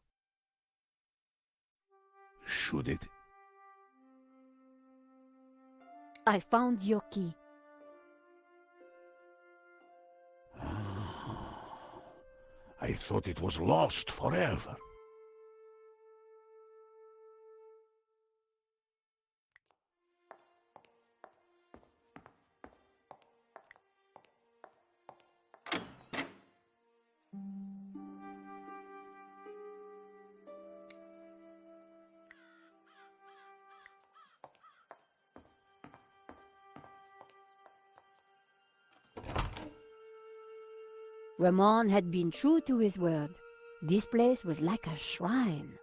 Should it? I found your key. I thought it was lost forever. Ramon had been true to his word. This place was like a shrine.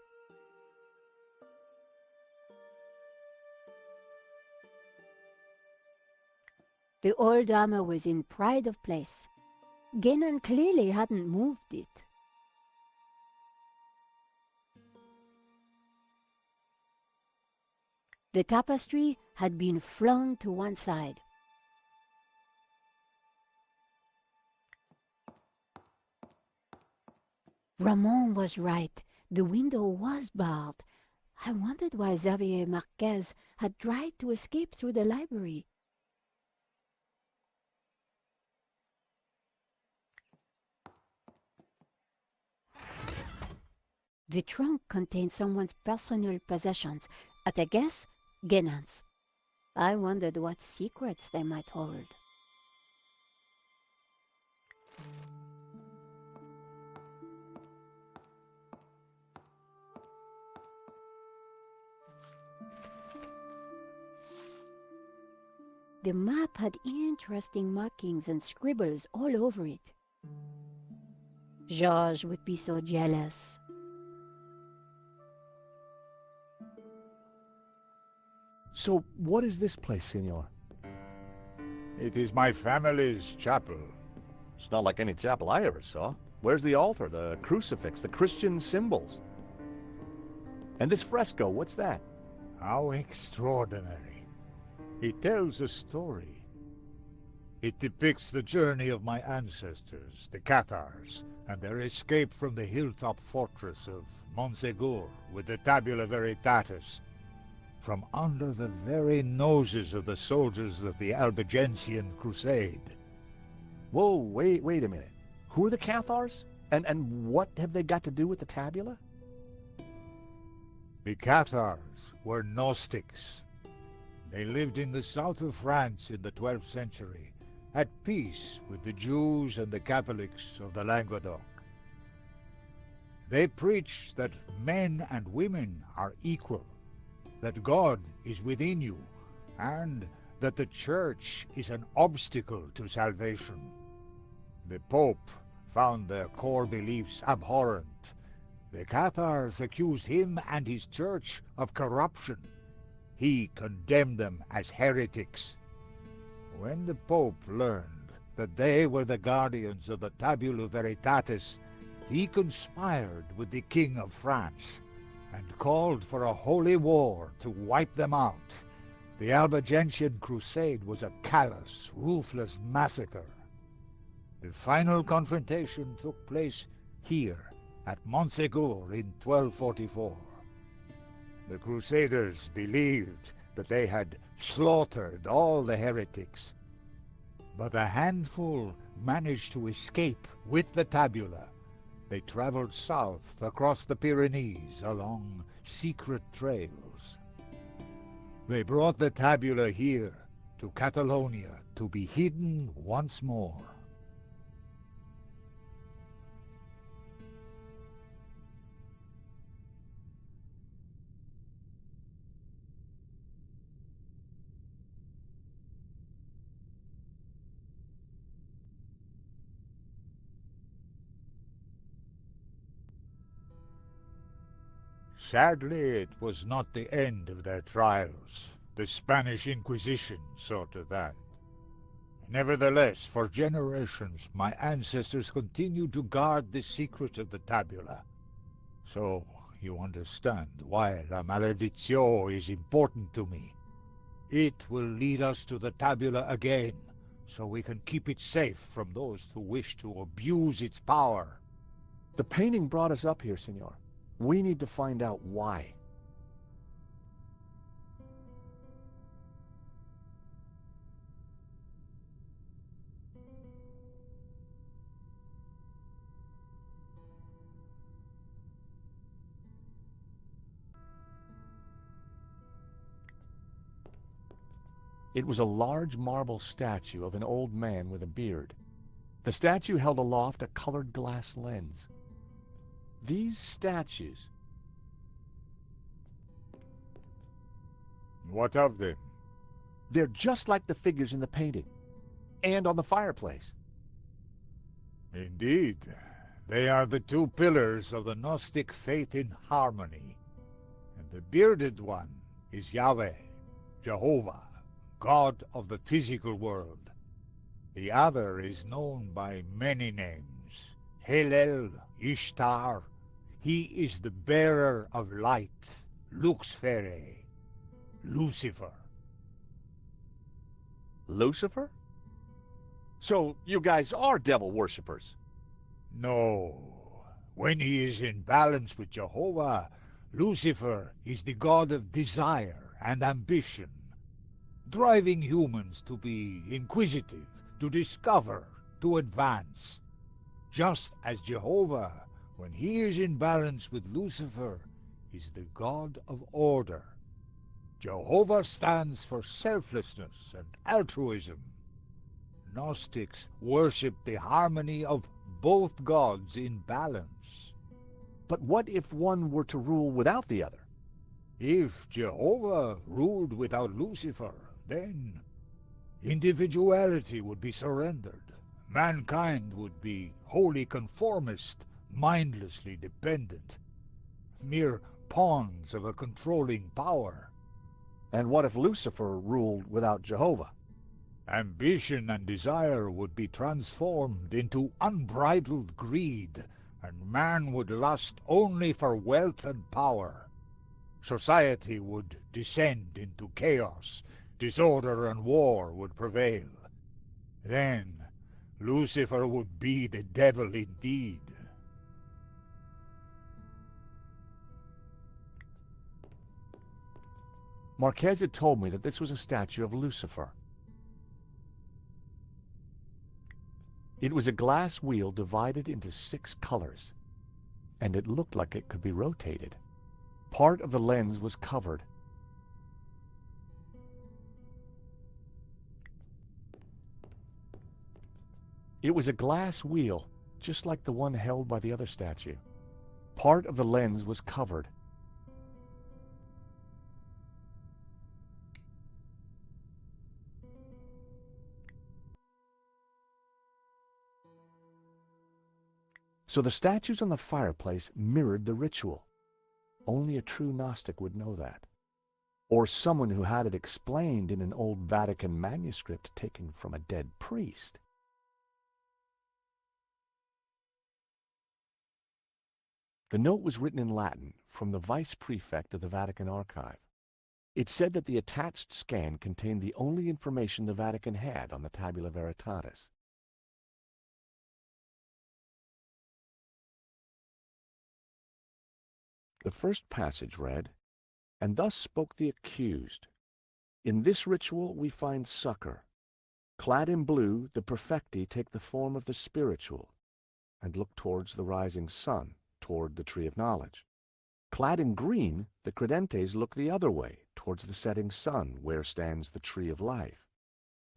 The old armor was in pride of place. Genon clearly hadn't moved it. The tapestry had been flung to one side. Ramon was right. The window was barred. I wondered why Xavier Marquez had tried to escape through the library. The trunk contained someone's personal possessions, at a guess, Genon's. I wondered what secrets they might hold. The map had interesting markings and scribbles all over it. Georges would be so jealous. So, what is this place, Senor? It is my family's chapel. It's not like any chapel I ever saw. Where's the altar, the crucifix, the Christian symbols? And this fresco, what's that? How extraordinary. It tells a story. It depicts the journey of my ancestors, the Cathars, and their escape from the hilltop fortress of Montsegur with the Tabula Veritatis, from under the very noses of the soldiers of the Albigensian Crusade. Whoa, wait a minute. Who are the Cathars? And what have they got to do with the tabula? The Cathars were Gnostics. They lived in the south of France in the 12th century, at peace with the Jews and the Catholics of the Languedoc. They preach that men and women are equal, that God is within you, and that the Church is an obstacle to salvation. The Pope found their core beliefs abhorrent. The Cathars accused him and his Church of corruption. He condemned them as heretics. When the Pope learned that they were the guardians of the Tabula Veritatis, he conspired with the King of France and called for a holy war to wipe them out. The Albigensian Crusade was a callous, ruthless massacre. The final confrontation took place here at Montsegur in 1244. The Crusaders believed that they had slaughtered all the heretics, but a handful managed to escape with the tabula. They traveled south across the Pyrenees along secret trails. They brought the tabula here to Catalonia to be hidden once more. Sadly, it was not the end of their trials. The Spanish Inquisition saw to that. Nevertheless, for generations, my ancestors continued to guard the secret of the tabula. So, you understand why La Maledizione is important to me. It will lead us to the tabula again, so we can keep it safe from those who wish to abuse its power. The painting brought us up here, Senor. We need to find out why. It was a large marble statue of an old man with a beard. The statue held aloft a colored glass lens. These statues... What of them? They're just like the figures in the painting, and on the fireplace. Indeed, they are the two pillars of the Gnostic faith in harmony. And the bearded one is Yahweh, Jehovah, God of the physical world. The other is known by many names. Helel, Ishtar. He is the bearer of light, Luxfere, Lucifer. Lucifer? So you guys are devil worshippers? No. When he is in balance with Jehovah, Lucifer is the god of desire and ambition, driving humans to be inquisitive, to discover, to advance. Just as Jehovah, when he is in balance with Lucifer, is the god of order. Jehovah stands for selflessness and altruism. Gnostics worship the harmony of both gods in balance. But what if one were to rule without the other? If Jehovah ruled without Lucifer, then individuality would be surrendered. Mankind would be wholly conformist, mindlessly dependent, mere pawns of a controlling power. And what if Lucifer ruled without Jehovah? Ambition and desire would be transformed into unbridled greed, and man would lust only for wealth and power. Society would descend into chaos, disorder and war would prevail. Then Lucifer would be the devil indeed. Marquez had told me that this was a statue of Lucifer. It was a glass wheel divided into 6 colors, and it looked like it could be rotated. Part of the lens was covered. It was a glass wheel, just like the one held by the other statue. Part of the lens was covered. So the statues on the fireplace mirrored the ritual. Only a true Gnostic would know that. Or someone who had it explained in an old Vatican manuscript taken from a dead priest. The note was written in Latin from the vice prefect of the Vatican archive. It said that the attached scan contained the only information the Vatican had on the Tabula Veritatis. The first passage read, "And thus spoke the accused. In this ritual we find succor. Clad in blue, the perfecti take the form of the spiritual, and look towards the rising sun, toward the tree of knowledge. Clad in green, the credentes look the other way, towards the setting sun, where stands the tree of life."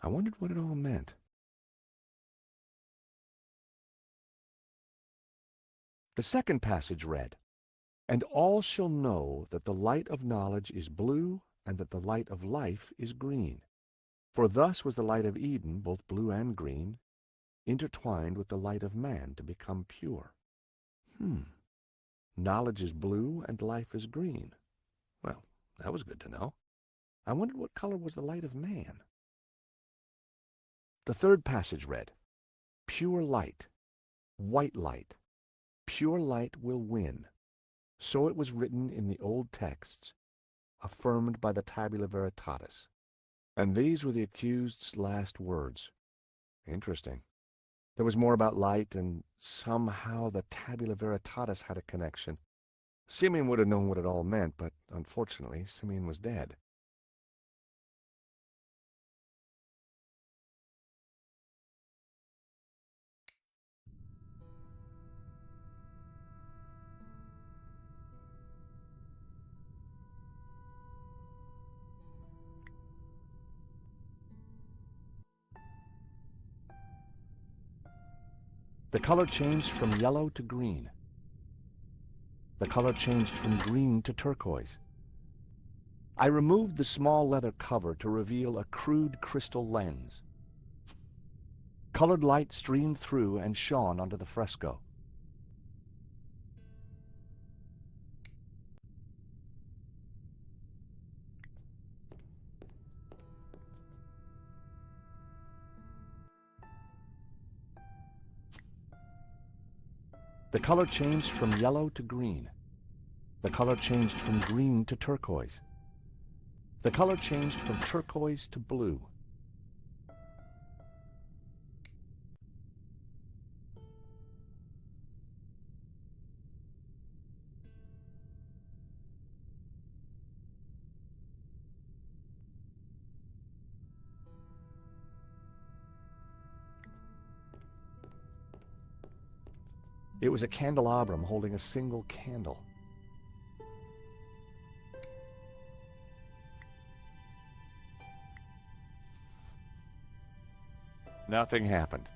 I wondered what it all meant. The second passage read, "And all shall know that the light of knowledge is blue, and that the light of life is green. For thus was the light of Eden, both blue and green, intertwined with the light of man to become pure." Knowledge is blue and life is green. Well, that was good to know. I wondered what color was the light of man. The third passage read, "Pure light, white light, pure light will win." So it was written in the old texts, affirmed by the Tabula Veritatis. And these were the accused's last words. Interesting. There was more about light, and somehow the Tabula Veritatis had a connection. Simeon would have known what it all meant, but unfortunately, Simeon was dead. The color changed from yellow to green. The color changed from green to turquoise. I removed the small leather cover to reveal a crude crystal lens. Colored light streamed through and shone onto the fresco. The color changed from yellow to green. The color changed from green to turquoise. The color changed from turquoise to blue. It was a candelabrum holding a single candle. Nothing happened.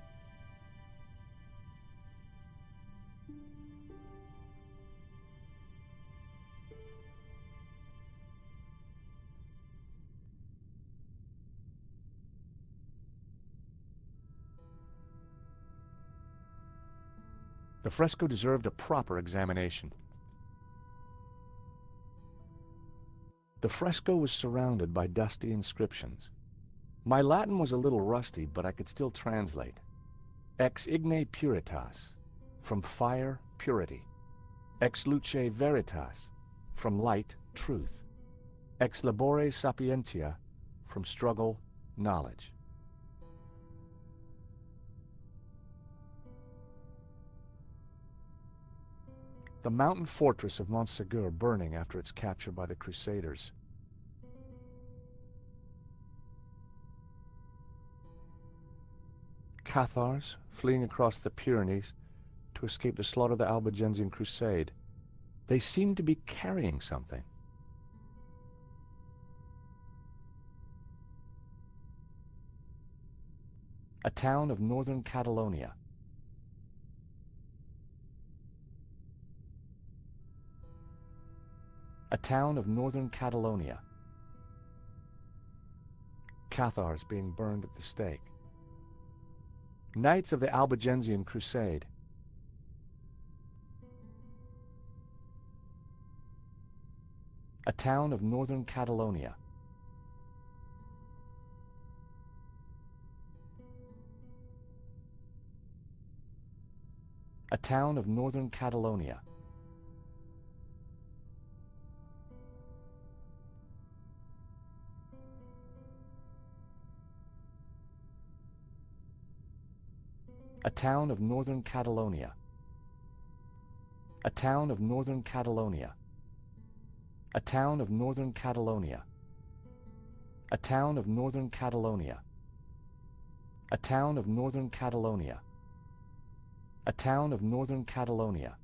The fresco deserved a proper examination. The fresco was surrounded by dusty inscriptions. My Latin was a little rusty, but I could still translate. Ex igne puritas, from fire, purity. Ex luce veritas, from light, truth. Ex labore sapientia, from struggle, knowledge. The mountain fortress of Montségur burning after its capture by the Crusaders. Cathars fleeing across the Pyrenees to escape the slaughter of the Albigensian Crusade. They seemed to be carrying something. A town of northern Catalonia. A town of northern Catalonia. Cathars being burned at the stake. Knights of the Albigensian Crusade. A town of northern Catalonia. A town of northern Catalonia. A town of northern Catalonia. A town of northern Catalonia. A town of northern Catalonia. A town of northern Catalonia. A town of northern Catalonia. A town of northern Catalonia.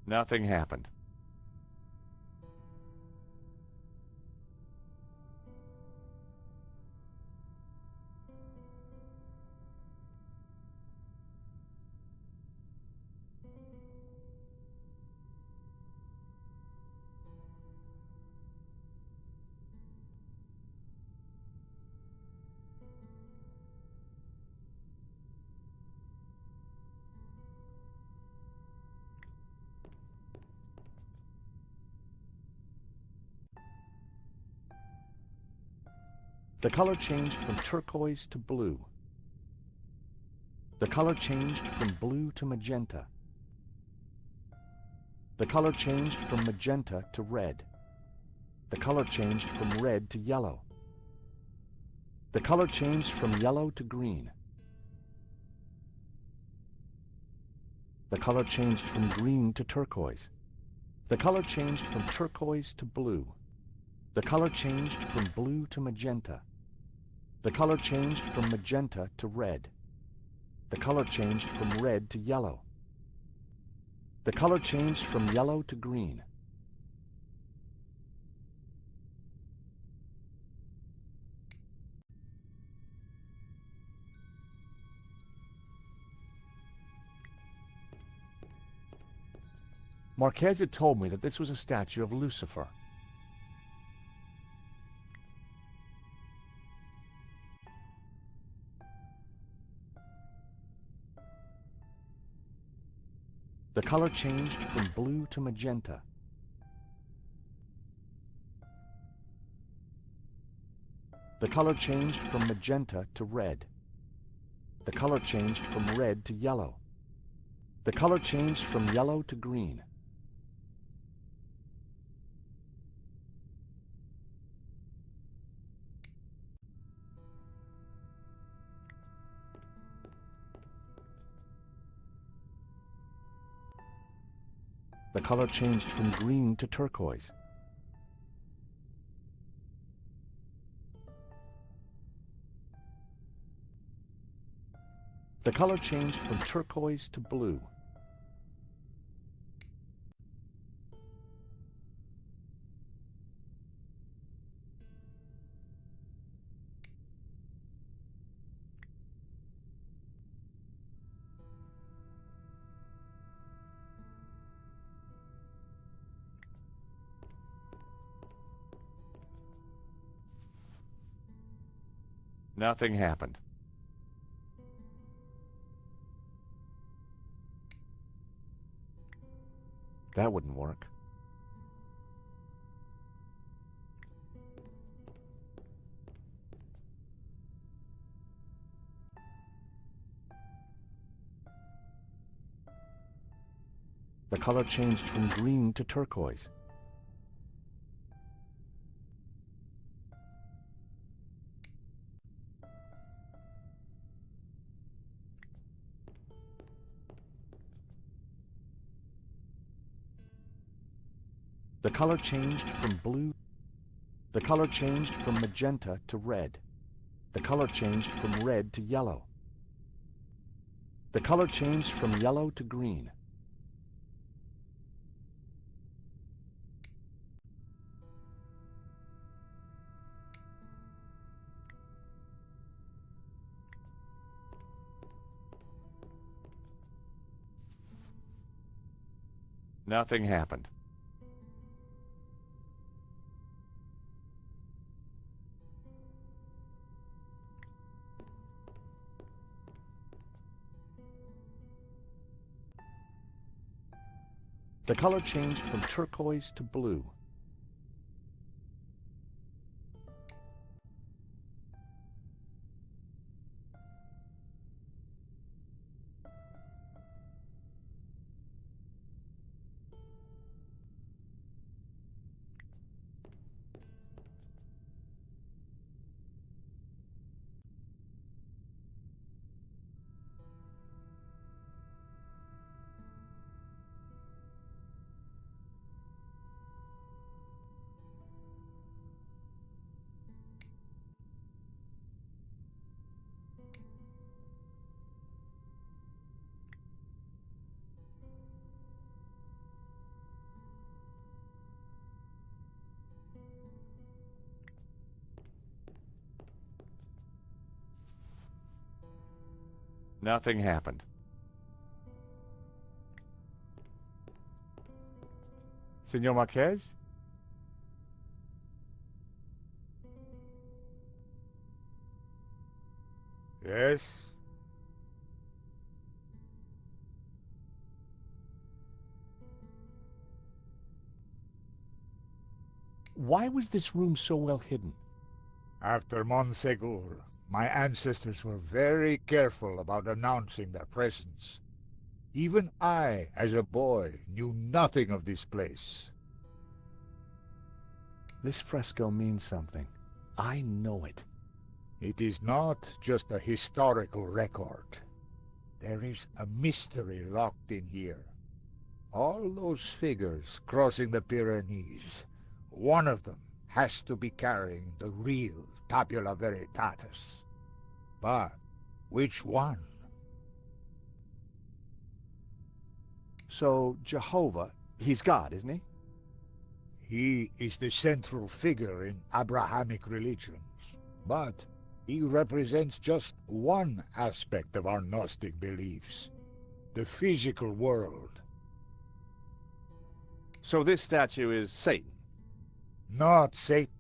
Nothing happened. The color changed from turquoise to blue. The color changed from blue to magenta. The color changed from magenta to red. The color changed from red to yellow. The color changed from yellow to green. The color changed from green to turquoise. The color changed from turquoise to blue. The color changed from blue to magenta. The color changed from magenta to red. The color changed from red to yellow. The color changed from yellow to green. Marquez had told me that this was a statue of Lucifer. The color changed from blue to magenta. The color changed from magenta to red. The color changed from red to yellow. The color changed from yellow to green. The color changed from green to turquoise. The color changed from turquoise to blue. Nothing happened. That wouldn't work. The color changed from green to turquoise. The color changed from blue. The color changed from magenta to red. The color changed from red to yellow. The color changed from yellow to green. Nothing happened. The color changed from turquoise to blue. Nothing happened. Senor Marquez? Yes? Why was this room so well hidden? After Monsegur, my ancestors were very careful about announcing their presence. Even I, as a boy, knew nothing of this place. This fresco means something. I know it. It is not just a historical record. There is a mystery locked in here. All those figures crossing the Pyrenees, one of them has to be carrying the real Tabula Veritatis. But which one? So, Jehovah, he's God, isn't he? He is the central figure in Abrahamic religions, but he represents just one aspect of our Gnostic beliefs, the physical world. So this statue is Satan. Not Satan,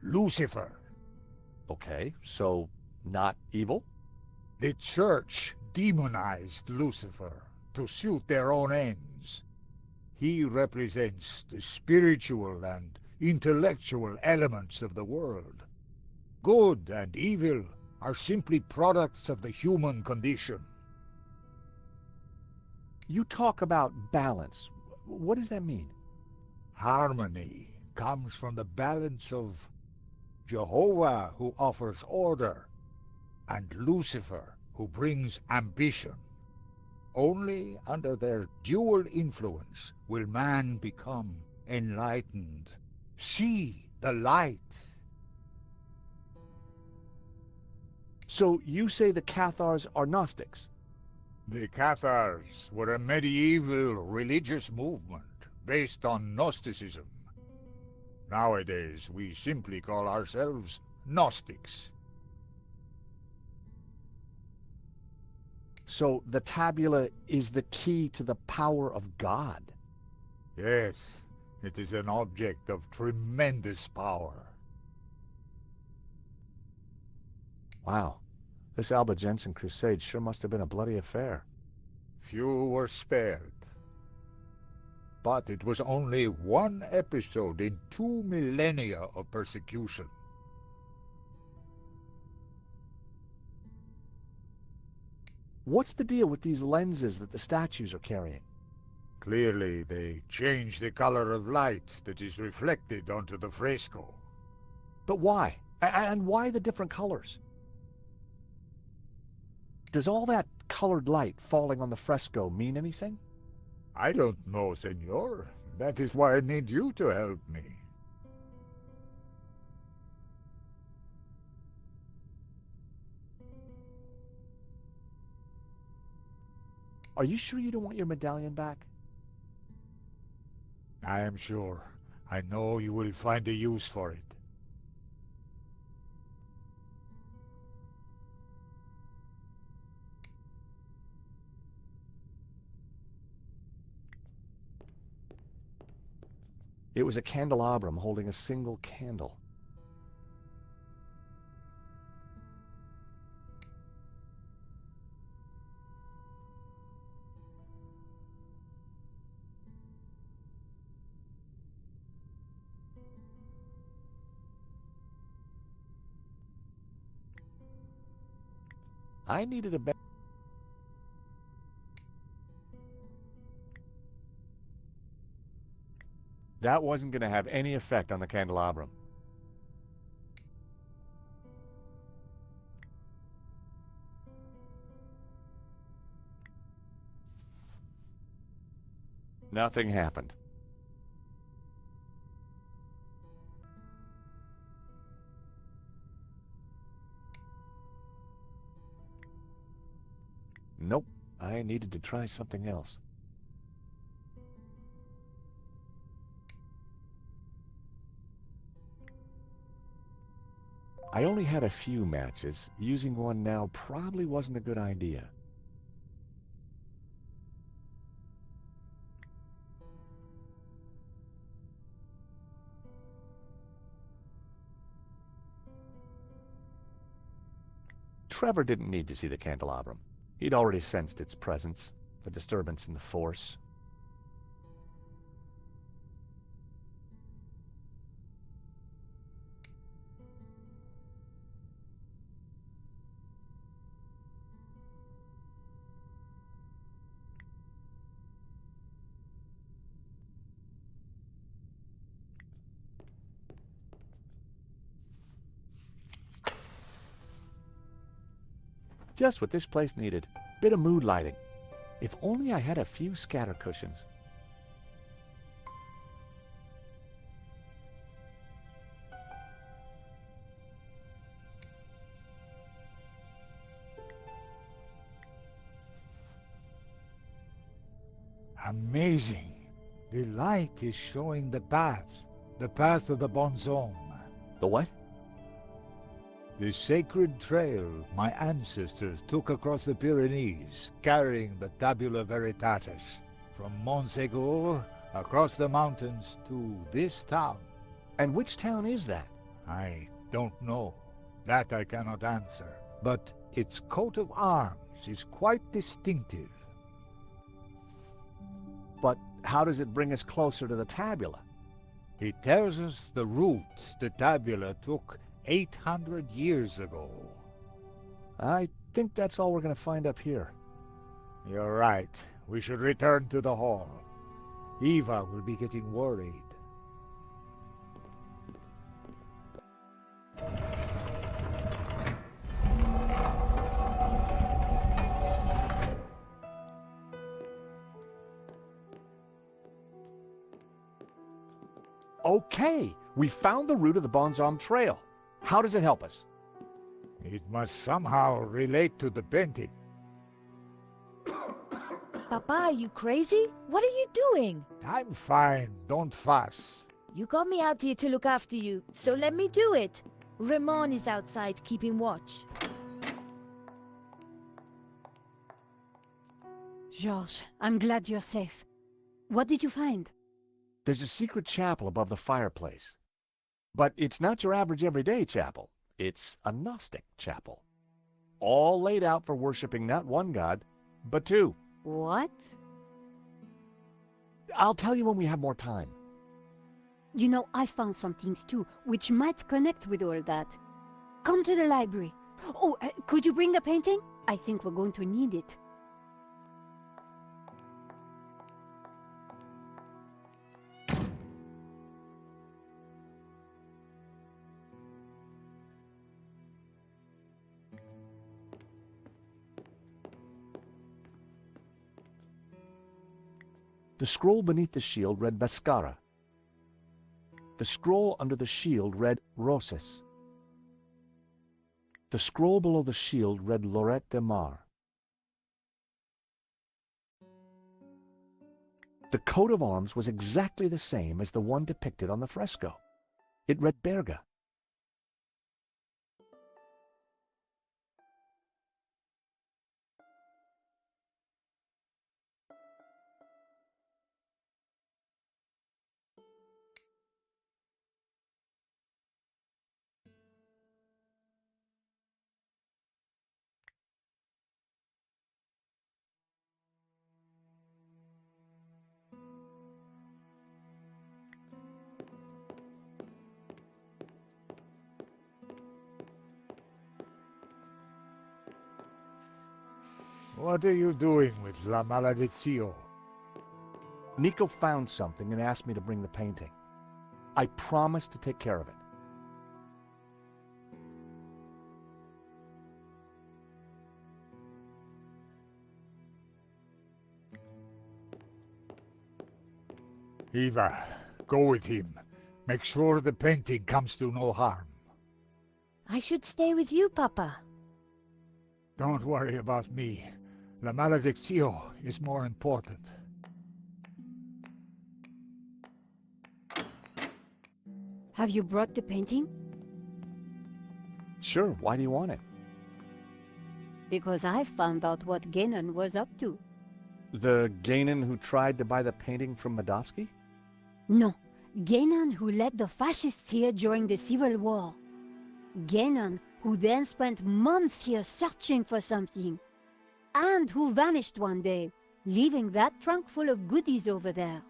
Lucifer. Okay, so not evil? The Church demonized Lucifer to suit their own ends. He represents the spiritual and intellectual elements of the world. Good and evil are simply products of the human condition. You talk about balance. What does that mean? Harmony comes from the balance of Jehovah, who offers order, and Lucifer, who brings ambition. Only under their dual influence will man become enlightened, see the light. So you say the Cathars are Gnostics? The Cathars were a medieval religious movement based on Gnosticism. Nowadays, we simply call ourselves Gnostics. So the tabula is the key to the power of God? Yes, it is an object of tremendous power. Wow, this Albigensian crusade sure must have been a bloody affair. Few were spared. But it was only one episode in 2 millennia of persecution. What's the deal with these lenses that the statues are carrying? Clearly, they change the color of light that is reflected onto the fresco. But why? And why the different colors? Does all that colored light falling on the fresco mean anything? I don't know, senor. That is why I need you to help me. Are you sure you don't want your medallion back? I am sure. I know you will find a use for it. It was a candelabrum holding a single candle. I needed a better... That wasn't going to have any effect on the candelabrum. Nothing happened. Nope, I needed to try something else. I only had a few matches. Using one now probably wasn't a good idea. Trevor didn't need to see the candelabrum. He'd already sensed its presence, the disturbance in the force. Just what this place needed. Bit of mood lighting. If only I had a few scatter cushions. Amazing. The light is showing the path of the bonzome. The what? The sacred trail my ancestors took across the Pyrenees, carrying the Tabula Veritatis, from Montségur across the mountains to this town. And which town is that? I don't know. That I cannot answer. But its coat of arms is quite distinctive. But how does it bring us closer to the tabula? It tells us the route the tabula took 800 years ago. I think that's all we're going to find up here. You're right. We should return to the hall. Eva will be getting worried. Okay, we found the route of the Bonzom Trail. How does it help us? It must somehow relate to the painting. Papa, are you crazy? What are you doing? I'm fine, don't fuss. You got me out here to look after you, so let me do it. Ramon is outside keeping watch. Georges, I'm glad you're safe. What did you find? There's a secret chapel above the fireplace. But it's not your average everyday chapel. It's a Gnostic chapel. All laid out for worshiping not one god, but two. What? I'll tell you when we have more time. You know, I found some things too, which might connect with all that. Come to the library. Oh, could you bring the painting? I think we're going to need it. The scroll beneath the shield read Bascara. The scroll under the shield read Roses. The scroll below the shield read Lorette de Mar. The coat of arms was exactly the same as the one depicted on the fresco. It read Berga. What are you doing with La Maledizio? Nico found something and asked me to bring the painting. I promised to take care of it. Eva, go with him. Make sure the painting comes to no harm. I should stay with you, Papa. Don't worry about me. La Maledizio is more important. Have you brought the painting? Sure, why do you want it? Because I found out what Guénon was up to. The Gainan who tried to buy the painting from Medovsky? No, Guénon who led the fascists here during the Civil War. Guénon who then spent months here searching for something. And who vanished one day, leaving that trunk full of goodies over there.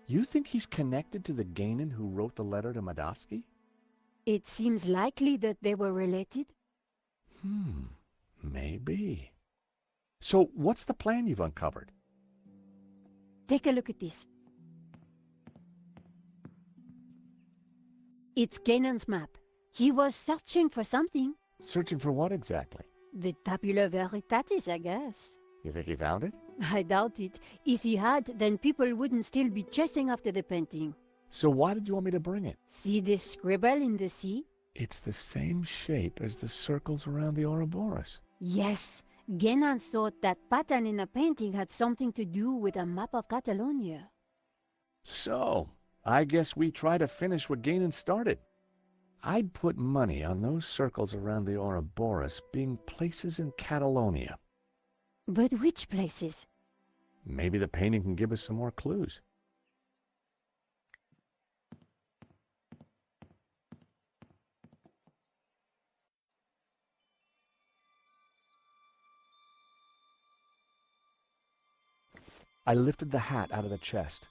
You think he's connected to the Gainan who wrote the letter to Medovsky? It seems likely that they were related. Maybe. So what's the plan you've uncovered? Take a look at this. It's Guénon's map. He was searching for something. Searching for what exactly? The Tabula Veritatis, I guess. You think he found it? I doubt it. If he had, then people wouldn't still be chasing after the painting. So why did you want me to bring it? See this scribble in the sea? It's the same shape as the circles around the Ouroboros. Yes, Genan thought that pattern in the painting had something to do with a map of Catalonia. So, I guess we try to finish what Ganon started. I'd put money on those circles around the Ouroboros being places in Catalonia. But which places? Maybe the painting can give us some more clues. I lifted the hat out of the chest.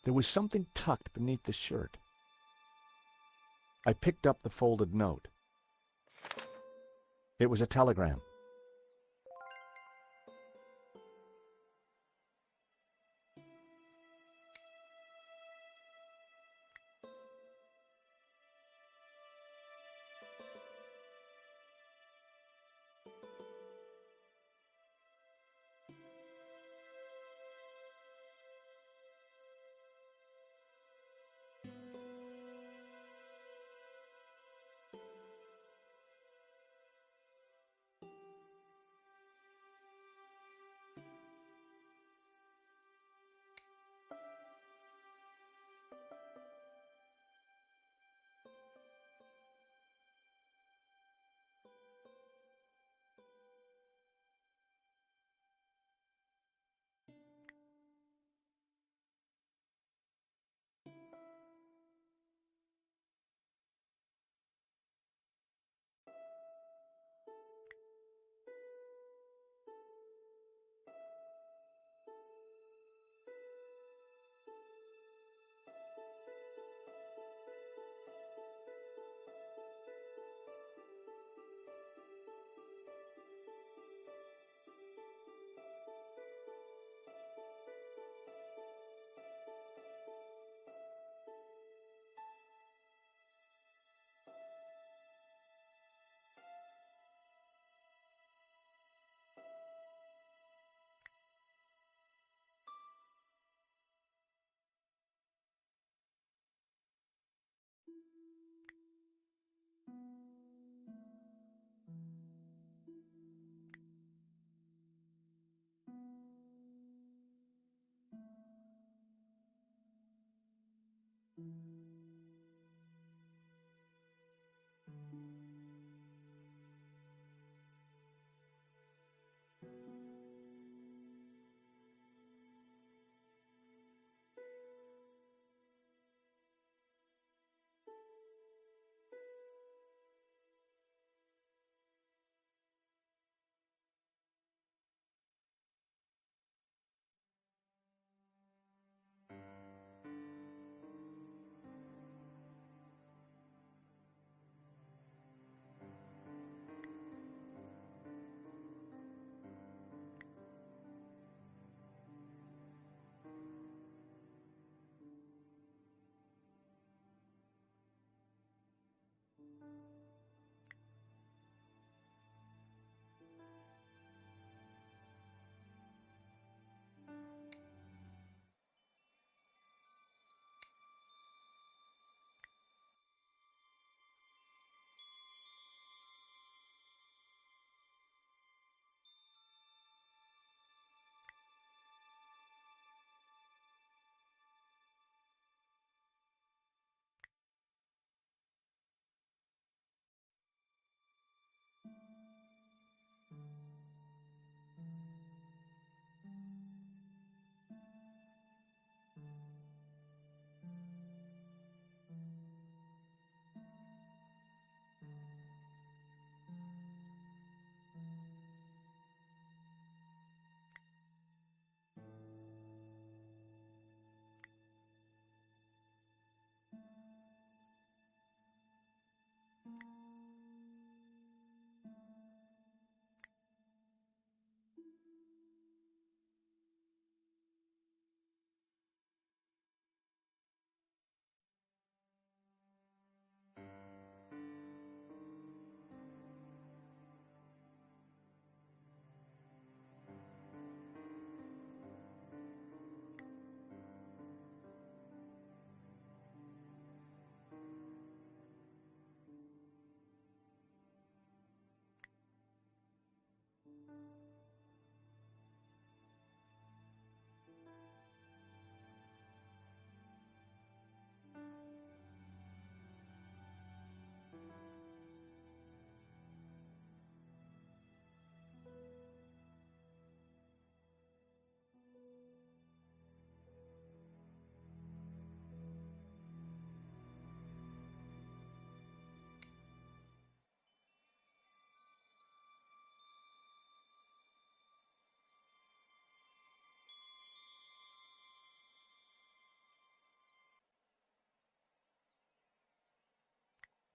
There was something tucked beneath the shirt. I picked up the folded note. It was a telegram.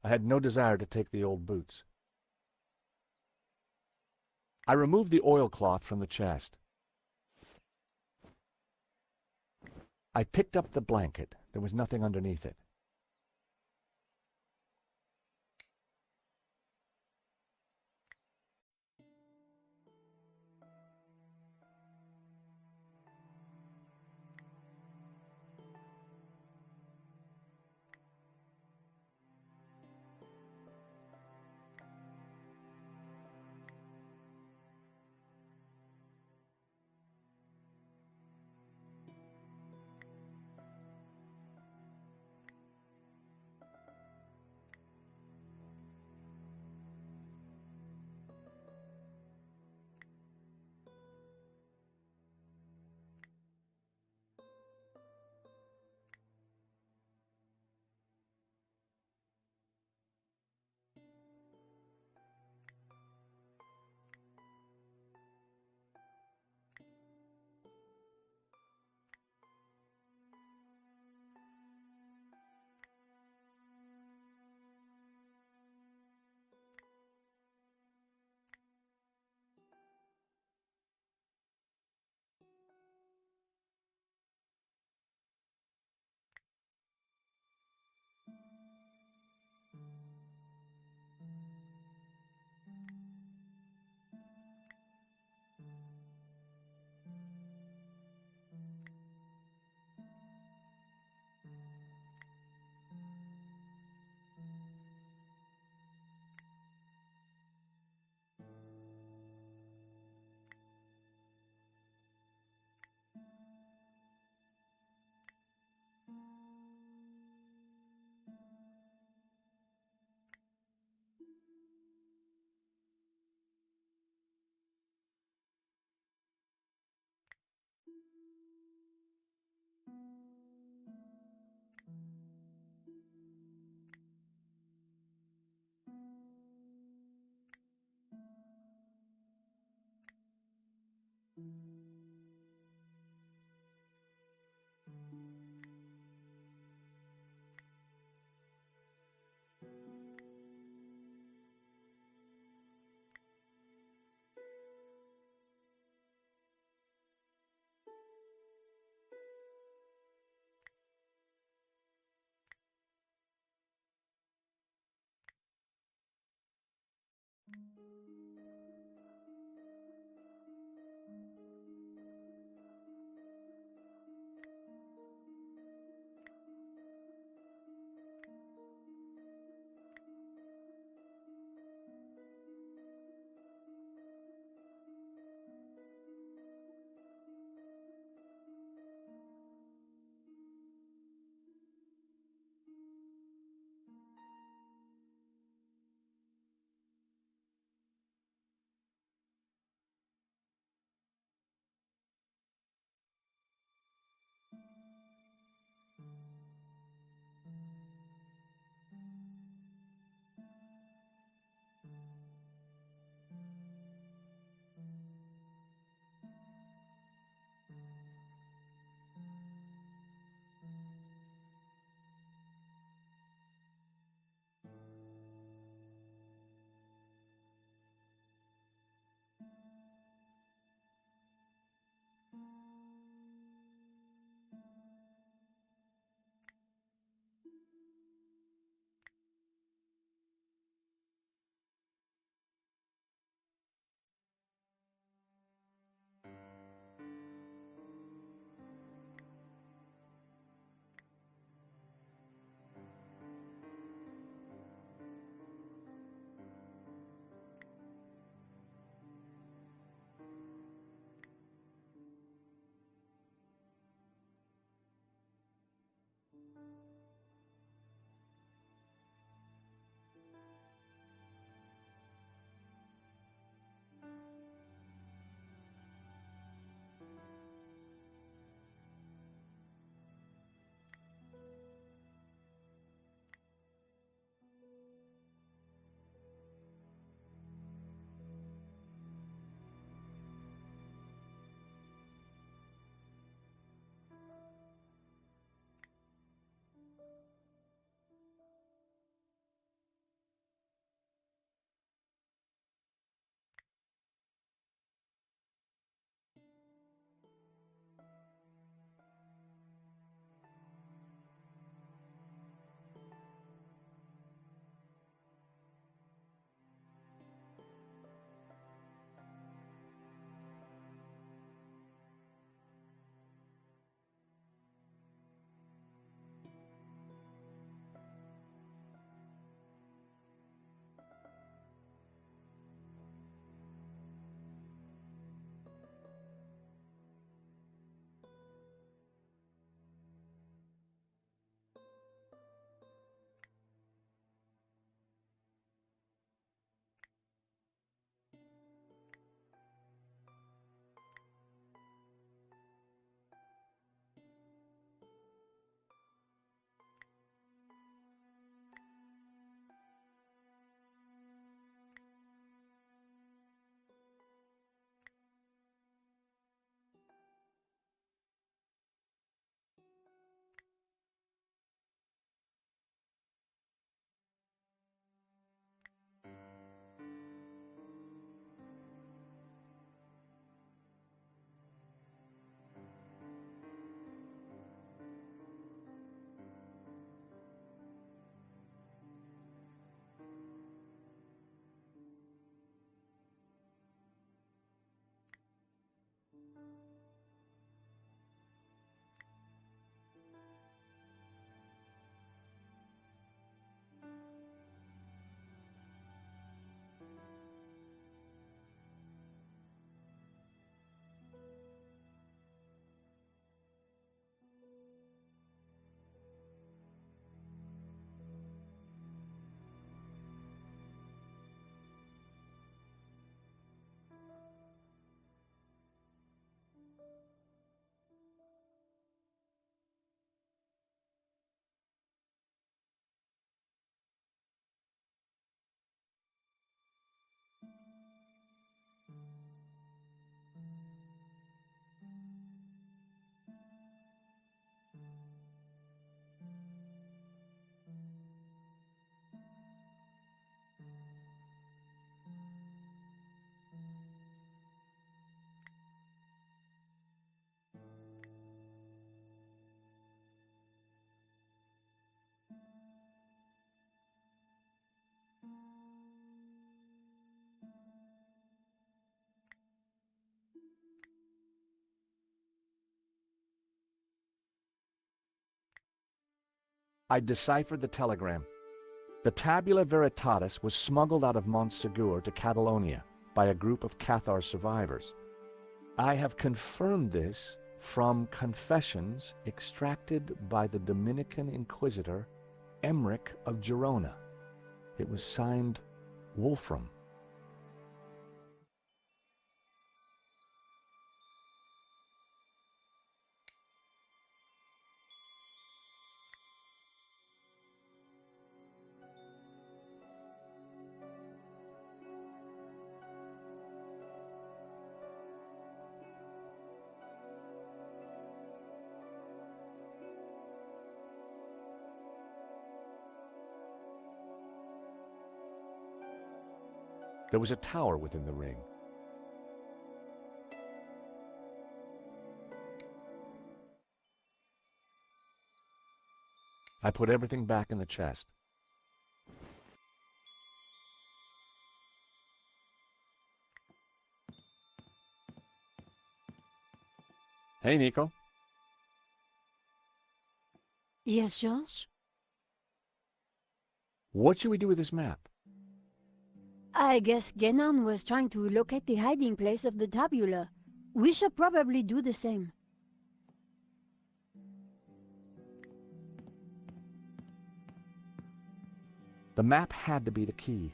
I had no desire to take the old boots. I removed the oilcloth from the chest. I picked up the blanket. There was nothing underneath it. I deciphered the telegram. The Tabula Veritatis was smuggled out of Montsegur to Catalonia by a group of Cathar survivors. I have confirmed this from confessions extracted by the Dominican Inquisitor Emmerich of Girona. It was signed Wolfram. There was a tower within the ring. I put everything back in the chest. Hey, Nico. Yes, George? What should we do with this map? I guess Genan was trying to locate the hiding place of the tabula. We should probably do the same. The map had to be the key.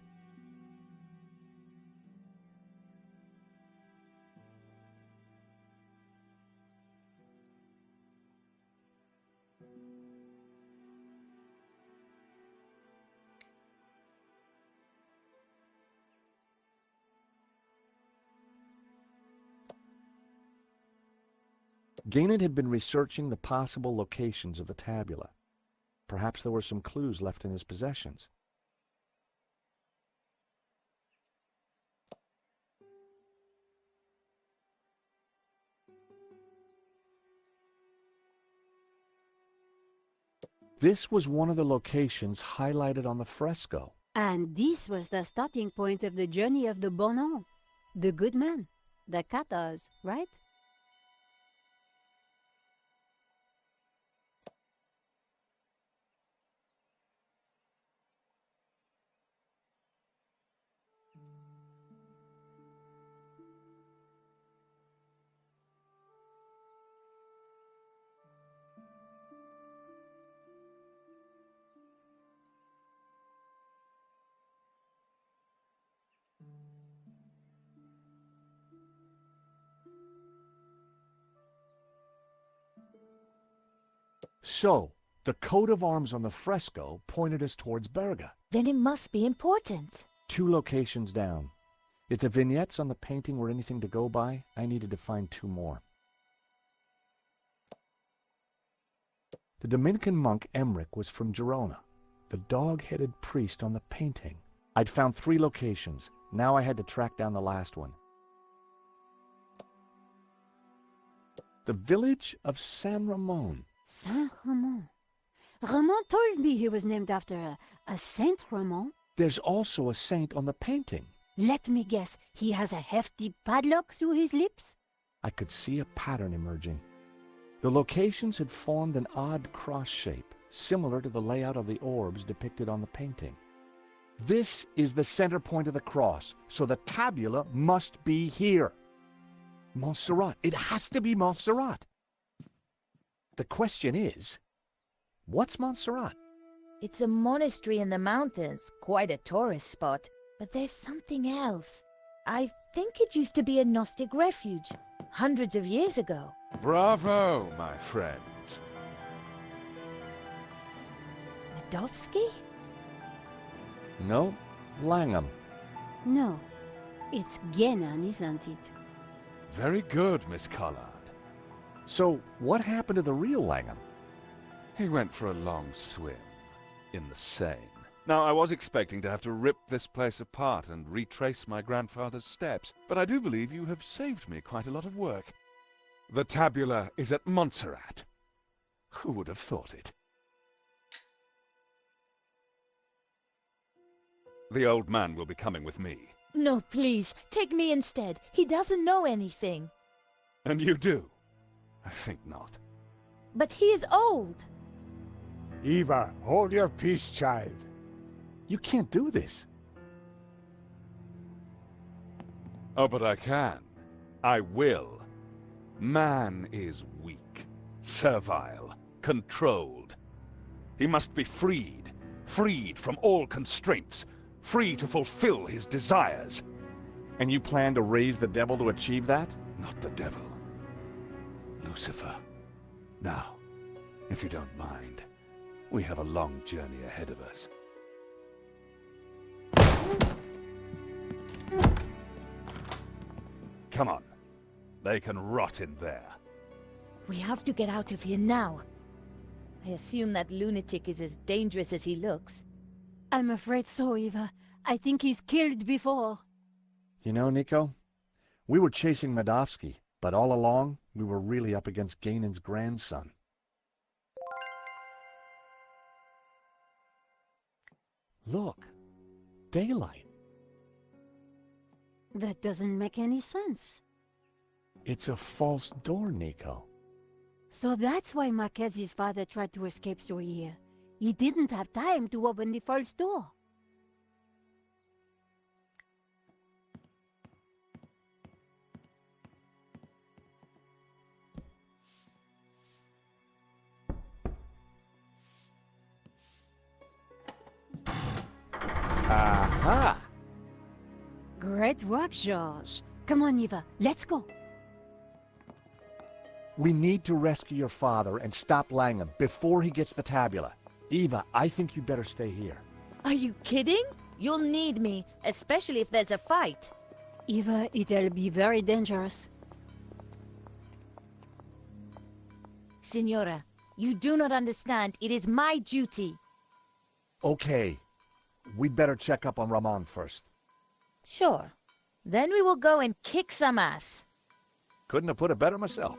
Gaynor had been researching the possible locations of the tabula. Perhaps there were some clues left in his possessions. This was one of the locations highlighted on the fresco. And this was the starting point of the journey of the Bonan, the good man, the Cathars, right? So, the coat of arms on the fresco pointed us towards Berga. Then it must be important. 2 locations down. If the vignettes on the painting were anything to go by, I needed to find 2 more. The Dominican monk Emmerich was from Girona. The dog-headed priest on the painting. I'd found 3 locations. Now I had to track down the last one. The village of San Ramon. Saint Ramon. Ramon told me he was named after a Saint Ramon. There's also a saint on the painting. Let me guess, he has a hefty padlock through his lips? I could see a pattern emerging. The locations had formed an odd cross shape, similar to the layout of the orbs depicted on the painting. This is the center point of the cross, so the tabula must be here. Montserrat. It has to be Montserrat. The question is, what's Montserrat? It's a monastery in the mountains, quite a tourist spot. But there's something else. I think it used to be a Gnostic refuge, hundreds of years ago. Bravo, my friend. Medovsky? No, Langham. No, it's Genan, isn't it? Very good, Miss Collard. So, what happened to the real Langham? He went for a long swim in the Seine. Now, I was expecting to have to rip this place apart and retrace my grandfather's steps, but I do believe you have saved me quite a lot of work. The tabula is at Montserrat. Who would have thought it? The old man will be coming with me. No, please, take me instead. He doesn't know anything. And you do? I think not. But he is old. Eva, hold your peace, child. You can't do this. Oh, but I can. I will. Man is weak, servile, controlled. He must be freed, freed from all constraints, free to fulfill his desires. And you plan to raise the devil to achieve that? Not the devil. Lucifer. Now, if you don't mind, we have a long journey ahead of us. Come on. They can rot in there. We have to get out of here now. I assume that lunatic is as dangerous as he looks. I'm afraid so, Eva. I think he's killed before. You know, Nico, we were chasing Medovsky, but all along, we were really up against Ganon's grandson. Look, daylight. That doesn't make any sense. It's a false door, Nico. So that's why Marquez's father tried to escape through here. He didn't have time to open the false door. Aha! Great work, George. Come on, Eva, let's go. We need to rescue your father and stop Langham before he gets the tabula. Eva, I think you better stay here. Are you kidding? You'll need me, especially if there's a fight. Eva, it'll be very dangerous. Signora, you do not understand. It is my duty. Okay. We'd better check up on Ramon first. Sure. Then we will go and kick some ass. Couldn't have put it better myself.